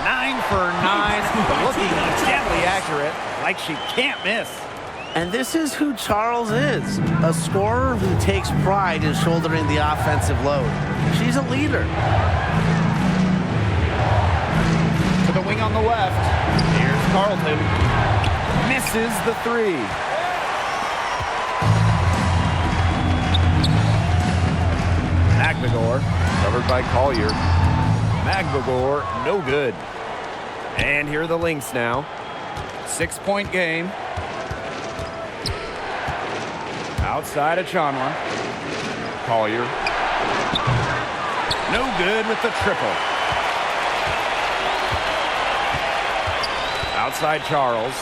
9 for 9. Looking deadly accurate, like she can't miss. And this is who Charles is, a scorer who takes pride in shouldering the offensive load. She's a leader. To the wing on the left. Here's Carlton. Misses the 3. Magbegor, covered by Collier. Magbegor, no good. And here are the Lynx now. 6-point game. Outside of Chanwa. Collier. No good with the triple. Outside Charles.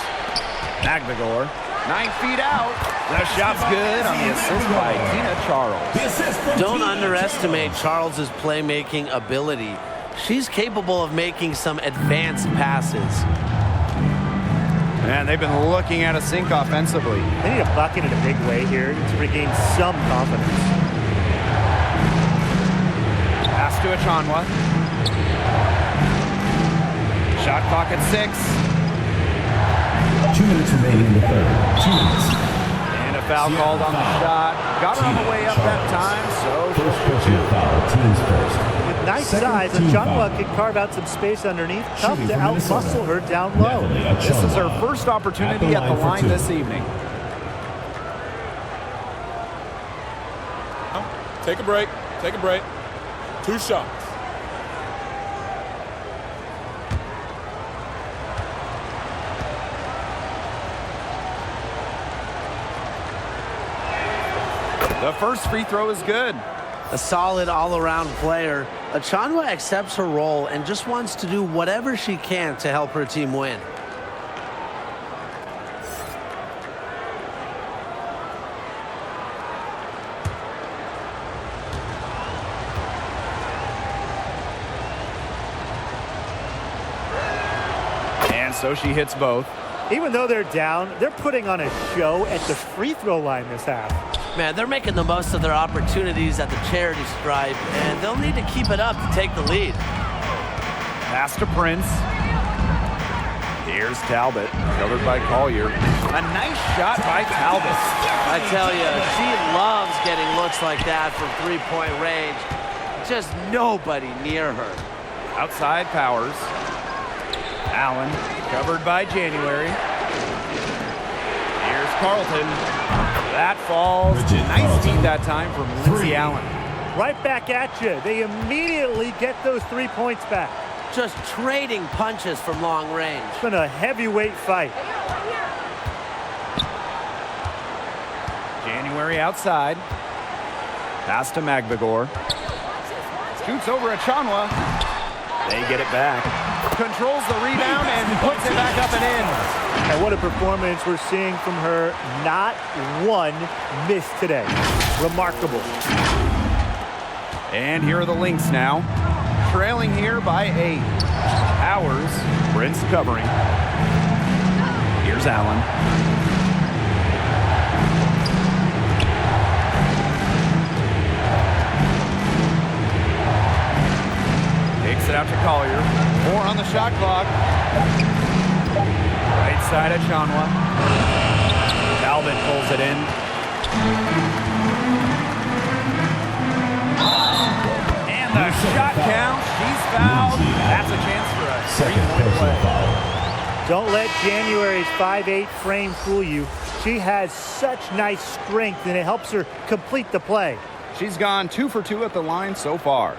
Magbegor. 9 feet out. The shot's good on the assist by Tina Charles. Don't underestimate Charles's playmaking ability. She's capable of making some advanced passes. And they've been looking at a sink offensively. They need a bucket in a big way here to regain some confidence. Pass to Achanwa. Shot clock at 6. 2 minutes remaining in the third. 2 minutes. And a foul called on the shot. Got her on the way up that time, so First personal foul, team's first. With nice size, Second, team Achanwa foul. can carve out some space underneath. Tough Shooting to for Minnesota. out-muscle her down low. this is her first opportunity at the for line 2. this evening. Take a break. Take a break. 2 shots. The first free throw is good. A solid all-around player, Achanwa accepts her role and just wants to do whatever she can to help her team win. And so she hits both. Even though they're down, they're putting on a show at the free throw line this half. Man, they're making the most of their opportunities at the charity stripe, and they'll need to keep it up to take the lead. Pass to Prince. Here's Talbot, covered by Collier. A nice shot by Talbot. I tell you, she loves getting looks like that from three-point range. Just nobody near her. Outside Powers. Allen, covered by January. Here's Carlton. That falls. Nice feed that time from Lindsay Allen. Right back at you. They immediately get those 3 points back. Just trading punches from long range. It's been a heavyweight fight. January outside. Pass to Magbegor. Shoots over Achanwa. They get it back. Controls the rebound and puts it back up and in. And what a performance we're seeing from her. Not one miss today. Remarkable. And here are the Lynx now. Trailing here by 8. Powers, Prince covering. Here's Allen. Takes it out to Collier. 4 on the shot clock. Right side of Chanwa. Talbot pulls it in. And the shot count. She's fouled. That's a chance for a Second three-point personal play. foul. Don't let January's 5'8" frame fool you. She has such nice strength, and it helps her complete the play. She's gone 2 for 2 at the line so far.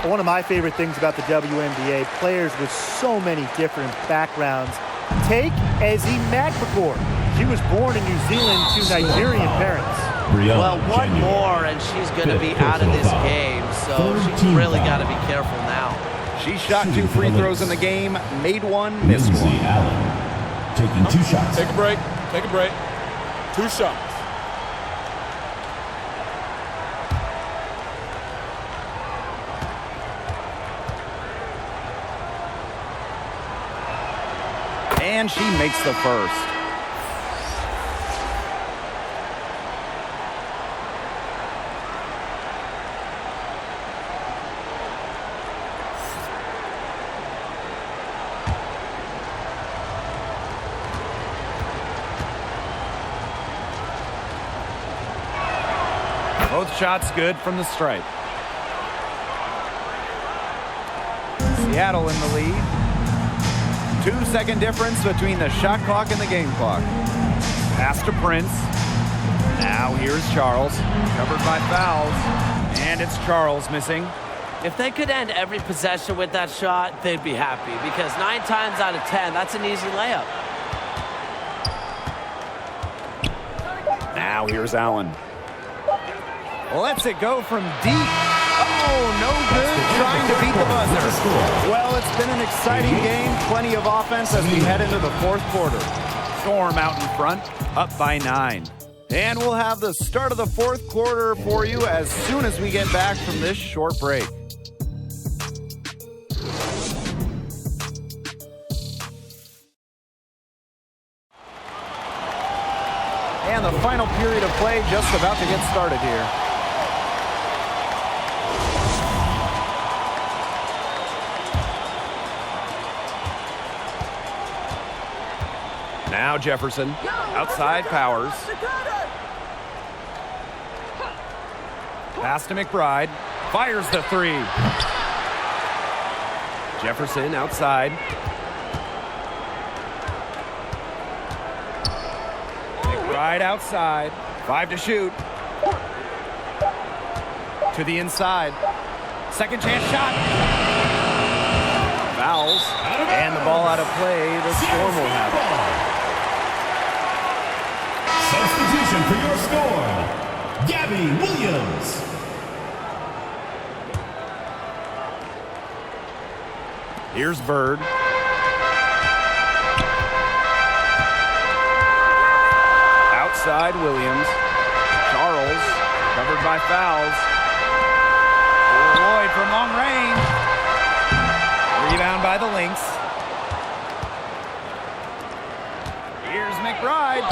One of my favorite things about the WNBA, players with so many different backgrounds. Take Ezzy Magbegor. She was born in New Zealand to Nigerian parents. Well, one more and she's going to be out of this game, so she's really got to be careful now. She shot 2 free throws in the game, made 1, missed 1. Allen taking 2 shots. Take a break. Take a break. 2 shots. And she makes the first. Both shots good from the stripe. Seattle in the lead. 2-second difference between the shot clock and the game clock. Pass to Prince. Now here's Charles. Covered by fouls. And it's Charles missing. If they could end every possession with that shot, they'd be happy because 9 times out of 10, that's an easy layup. Now here's Allen. Lets it go from deep. Oh, no good, trying to beat the buzzer. Well, it's been an exciting game. Plenty of offense as we head into the 4th quarter. Storm out in front, up by 9. And we'll have the start of the 4th quarter for you as soon as we get back from this short break. And the final period of play just about to get started here. Now Jefferson, outside Powers. Pass to McBride, fires the 3. Jefferson outside. McBride outside, 5 to shoot. To the inside, second chance shot. Fouls, and the ball out of play. The Storm will have it. Substitution for your score, Gabby Williams. Here's Bird. Outside Williams. Charles, covered by fouls. Lloyd from long range. Rebound by the Lynx. Here's McBride.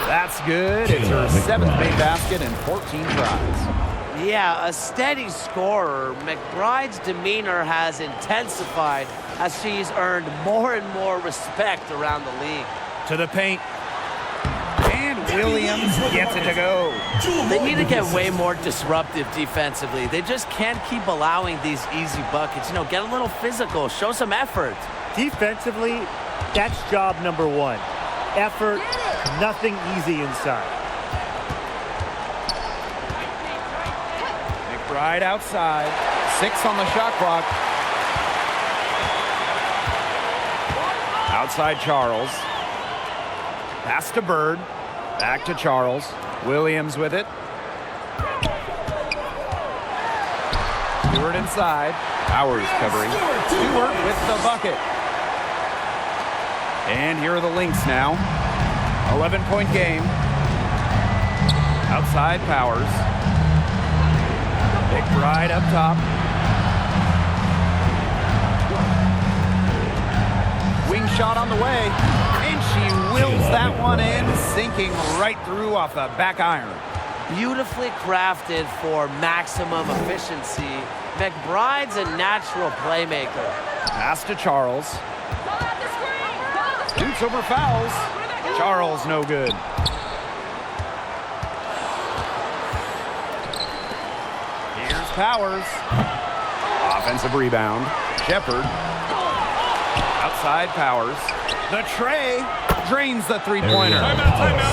That's good. It's her 7th big basket in 14 tries. Yeah, a steady scorer. McBride's demeanor has intensified as she's earned more and more respect around the league. To the paint. And Williams gets it to go. They need to get way more disruptive defensively. They just can't keep allowing these easy buckets. You know, get a little physical, show some effort. Defensively, that's job number 1. Effort, nothing easy inside. McBride outside. 6 on the shot clock. Outside Charles. Pass to Bird. Back to Charles. Williams with it. Stewart inside. Powers covering. Stewart with the bucket. And here are the Lynx now. 11-point game. Outside Powers. McBride up top. Wing shot on the way. And she wills that one in, sinking right through off the back iron. Beautifully crafted for maximum efficiency. McBride's a natural playmaker. Pass to Charles. Shoots over fouls. Charles no good. Here's Powers. Offensive rebound. Shepard. Outside Powers. The tray drains the three-pointer.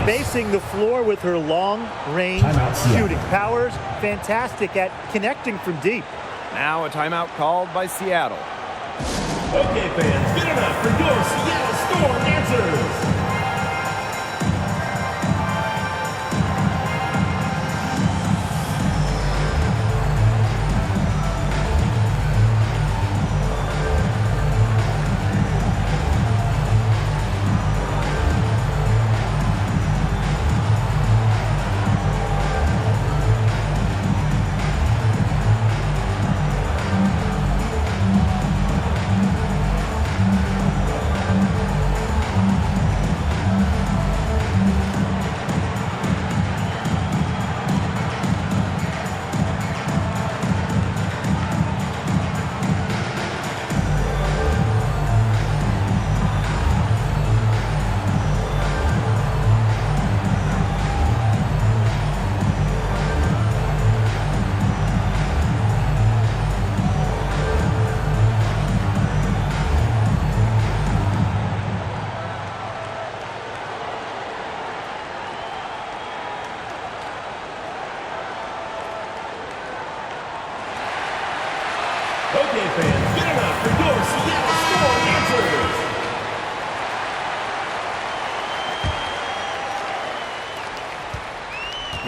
Spacing the floor with her long-range shooting. Powers, fantastic at connecting from deep. Now a timeout called by Seattle. Okay, fans, good enough for your Seattle Storm answers.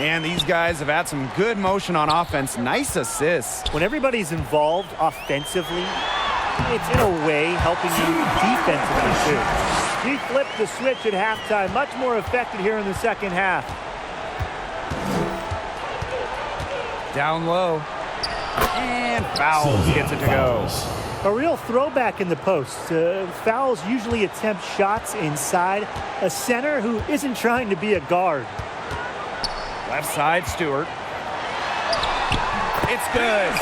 And these guys have had some good motion on offense. Nice assists. When everybody's involved offensively, it's in a way helping you defensively too. He flipped the switch at halftime. Much more effective here in the second half. Down low. And Fowles gets it to go. A real throwback in the post. Fowles usually attempt shots inside. A center who isn't trying to be a guard. Left side, Stewart. It's good.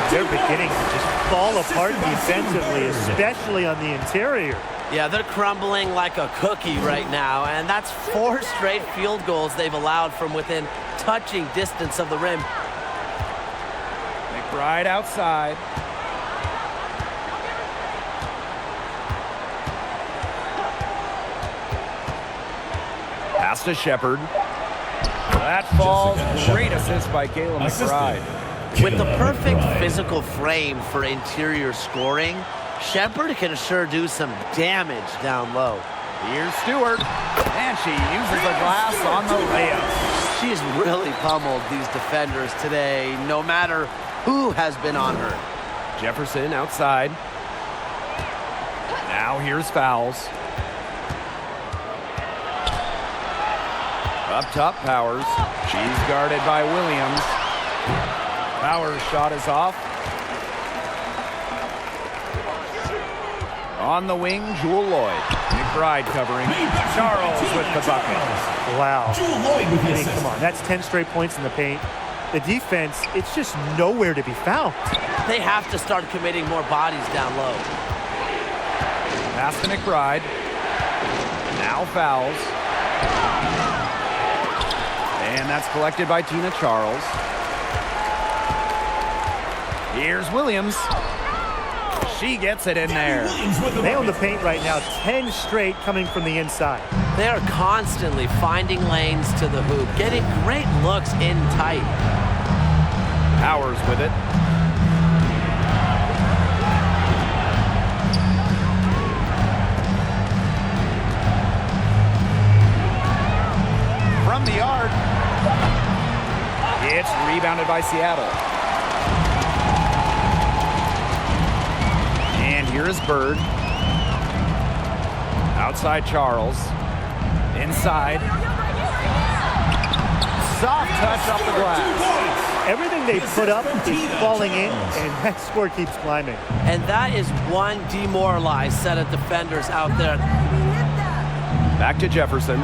They're beginning to just fall apart defensively, especially on the interior. Yeah, they're crumbling like a cookie right now, and that's 4 straight field goals they've allowed from within touching distance of the rim. McBride outside. Pass to Shepard. That falls. Great assist by Kayla McBride. With the perfect physical frame for interior scoring, Shepard can sure do some damage down low. Here's Stewart, and she uses the glass on the layup. She's really pummeled these defenders today, no matter who has been on her. Jefferson outside. Now here's Fowles. Up top, Powers. She's guarded by Williams. Powers' shot is off. On the wing, Jewel Lloyd. McBride covering. Charles with the bucket. Wow. Jewel Lloyd with the I mean, assist. come on, that's 10 straight points in the paint. The defense, it's just nowhere to be found. They have to start committing more bodies down low. Pass to McBride. Now Fowles. And that's collected by Tina Charles. Here's Williams. She gets it in there. They own the paint right now, 10 straight coming from the inside. They are constantly finding lanes to the hoop, getting great looks in tight. Powers with it. From the arc. It's rebounded by Seattle. And here is Bird. Outside Charles. Inside. Soft touch off the glass. Everything they put up is falling in, and that score keeps climbing. And that is one demoralized set of defenders out there. Back to Jefferson.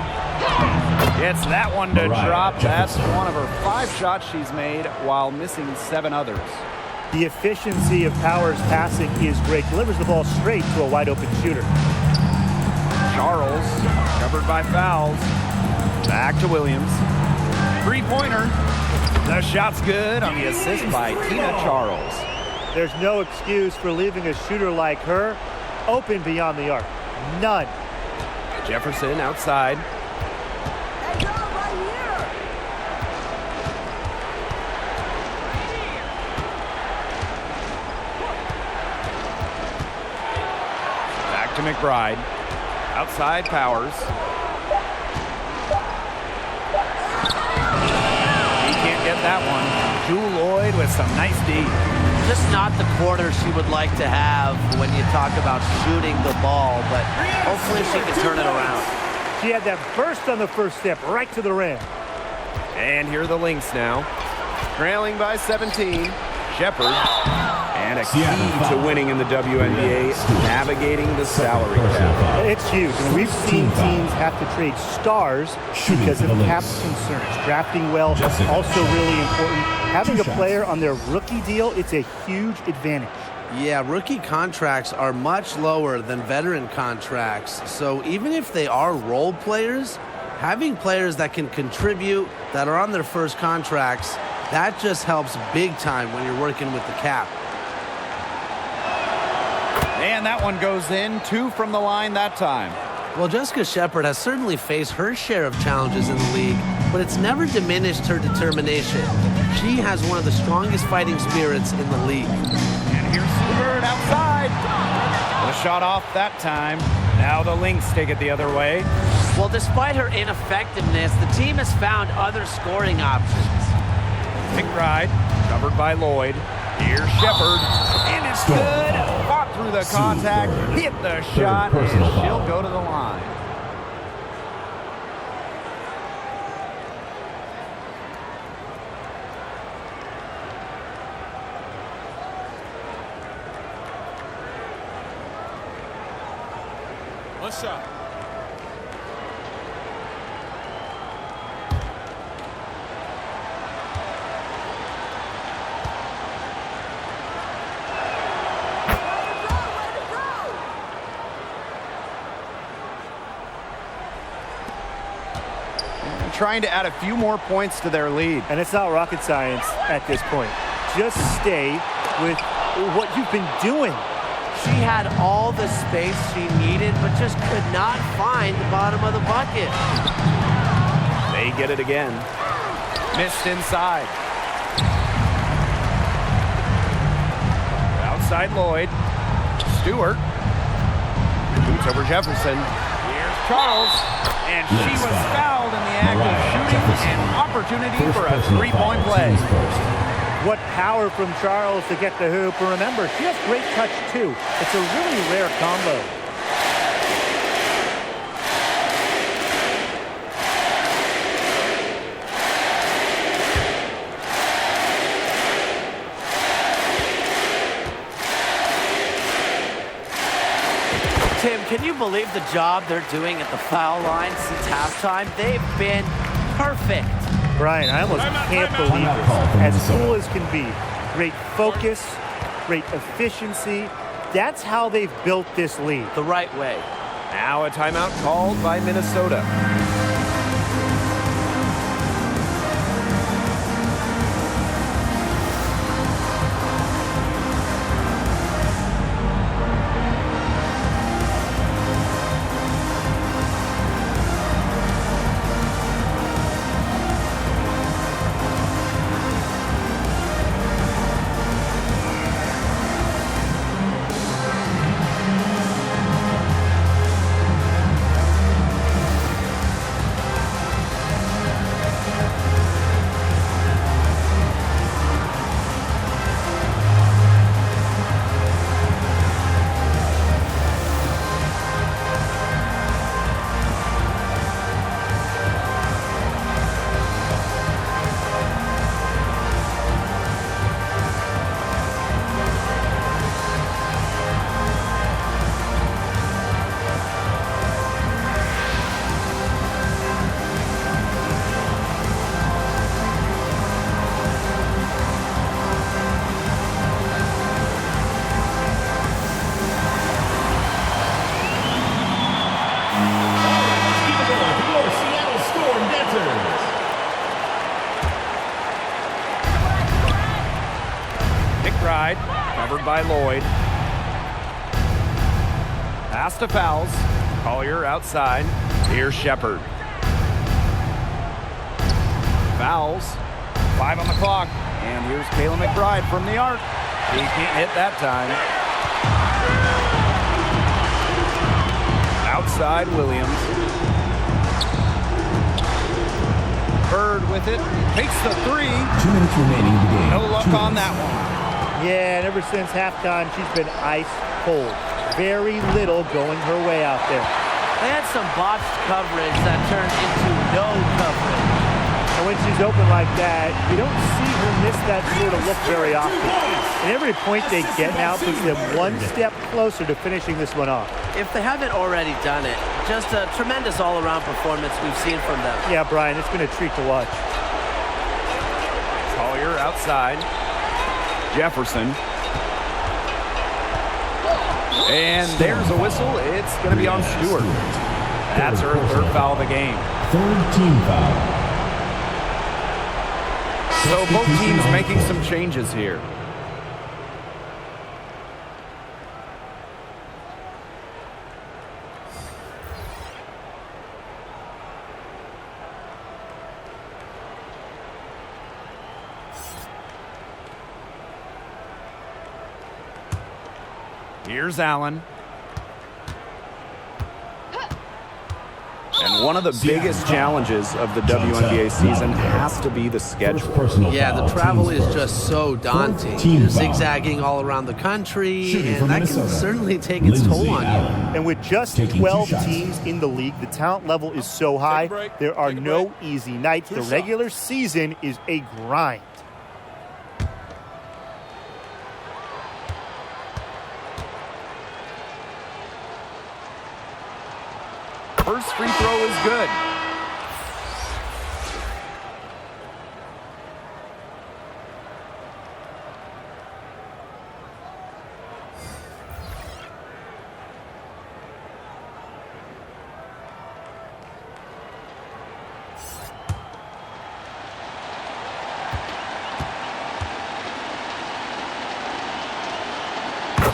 It's that one to drop. That's one of her 5 shots she's made while missing 7 others. The efficiency of Powers' passing is great. Delivers the ball straight to a wide-open shooter. Charles, covered by Fowles. Back to Williams. 3-pointer. The shot's good on the assist by Tina Charles. There's no excuse for leaving a shooter like her open beyond the arc. None. Jefferson outside. Back to McBride. Outside Powers. He can't get that one. Jewel Lloyd with some nice D. Just not the quarter she would like to have when you talk about shooting the ball, but hopefully she can turn it around. She had that burst on the first step, right to the rim. And here are the Lynx now. Trailing by 17. Shepard. And a key to winning in the WNBA, navigating the salary cap. It's huge. And we've seen teams have to trade stars because of cap concerns. Drafting well, also really important. Having a player on their rookie deal, it's a huge advantage. Yeah, rookie contracts are much lower than veteran contracts. So even if they are role players, having players that can contribute, that are on their first contracts, that just helps big time when you're working with the cap. And that one goes in. 2 from the line that time. Well, Jessica Shepard has certainly faced her share of challenges in the league, but it's never diminished her determination. She has one of the strongest fighting spirits in the league. And here's Bird outside. The shot off that time. Now the Lynx take it the other way. Well, despite her ineffectiveness, the team has found other scoring options. McBride, covered by Lloyd. Here's Shepard, and it's good. Fought through the contact, hit the shot, and she'll go to the line. One shot. Trying to add a few more points to their lead. And it's not rocket science at this point. Just stay with what you've been doing. She had all the space she needed, but just could not find the bottom of the bucket. They get it again. Missed inside. Outside Lloyd. Stewart. Boots over Jefferson. Here's Charles. And she was fouled in the act of shooting, an opportunity for a three-point play. What power from Charles to get the hoop. And remember, she has great touch too. It's a really rare combo. Tim, can you believe the job they're doing at the foul line since halftime? They've been perfect. Brian, I almost can't believe this. As cool as can be. Great focus, great efficiency. That's how they've built this lead. The right way. Now a timeout called by Minnesota. Covered by Lloyd. Pass to Fouls. Collier outside. Here's Shepard. Fouls. 5 on the clock. And here's Kayla McBride from the arc. He can't hit that time. Outside Williams. Bird with it. Takes the three. 2 minutes remaining in the game. No luck on that one. Yeah, and ever since halftime, she's been ice cold. Very little going her way out there. They had some botched coverage that turned into no coverage. And when she's open like that, you don't see her miss that sort of look very often. And every point they get now puts them one step closer to finishing this one off. If they haven't already done it, just a tremendous all-around performance we've seen from them. Yeah, Brian, it's been a treat to watch. Collier outside. Jefferson. And there's a whistle. It's going to be on Stewart. That's her third foul of the game. Third team foul. So both teams making some changes here. Here's Allen. And one of the biggest challenges of the WNBA season has to be the schedule. Yeah, the travel is just so daunting. You're zigzagging all around the country, and that can certainly take its toll on you. And with just 12 teams in the league, the talent level is so high, there are no easy nights. The regular season is a grind. First free throw is good.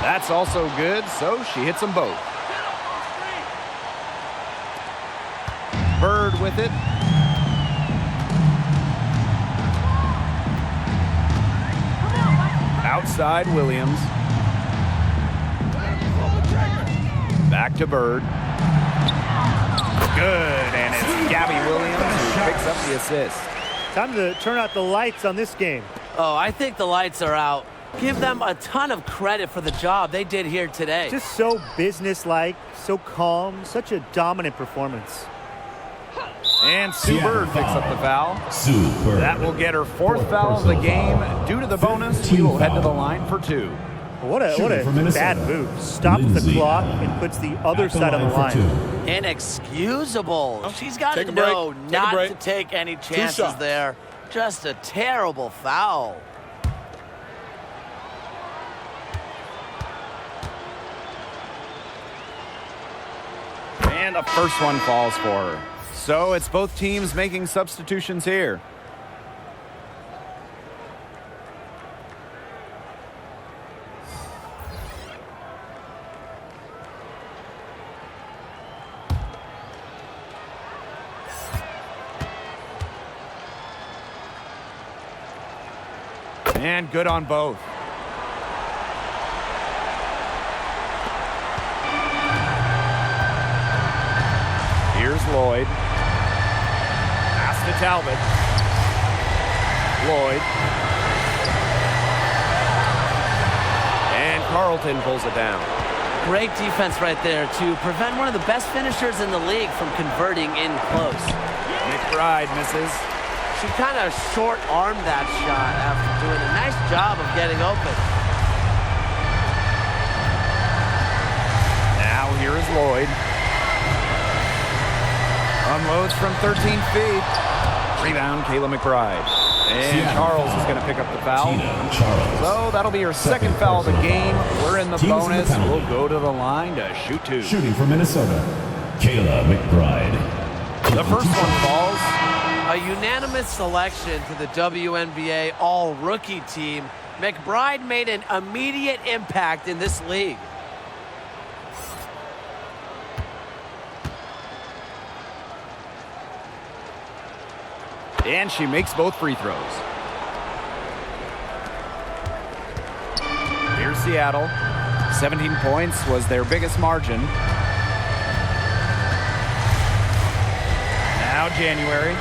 That's also good, so she hits them both. Bird with it. Outside Williams. Back to Bird. Good, and it's Gabby Williams who picks up the assist. Time to turn out the lights on this game. Oh, I think the lights are out. Give them a ton of credit for the job they did here today. Just so businesslike, so calm, such a dominant performance. And Sue Bird picks up the foul. Sue Bird. That will get her fourth foul of the game. Due to the bonus, she will head to the line for 2. What a bad move. Stops the clock and puts the other side of the line. Inexcusable. She's got to Take a break. know Take a not break. to take any 2 chances shots. there. Just a terrible foul. And the first one falls for her. So it's both teams making substitutions here. And good on both. Here's Lloyd. Pass to Talbot. Lloyd. And Carlton pulls it down. Great defense right there to prevent one of the best finishers in the league from converting in close. McBride misses. She kind of short-armed that shot after doing a nice job of getting open. Now here is Lloyd. Unloads from 13 feet. Rebound, Kayla McBride. And Charles is going to pick up the foul. So that'll be her second foul of the game. We're in the bonus. We'll go to the line to shoot 2. Shooting for Minnesota, Kayla McBride. The first one falls. A unanimous selection to the WNBA All-Rookie team. McBride made an immediate impact in this league. And she makes both free throws. Here's Seattle. 17 points was their biggest margin. Now January.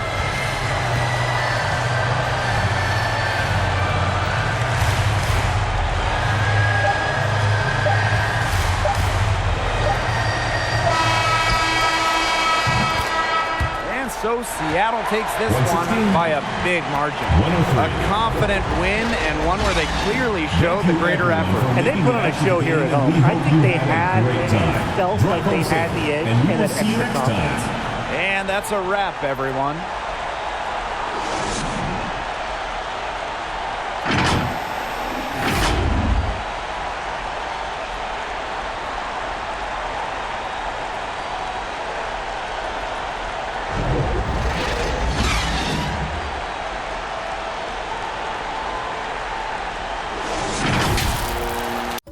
So Seattle takes this one by a big margin. A confident win and one where they clearly showed the greater effort. And they put on a show here at home. I think they had and felt like they had the edge and that extra confidence. And that's a wrap, everyone.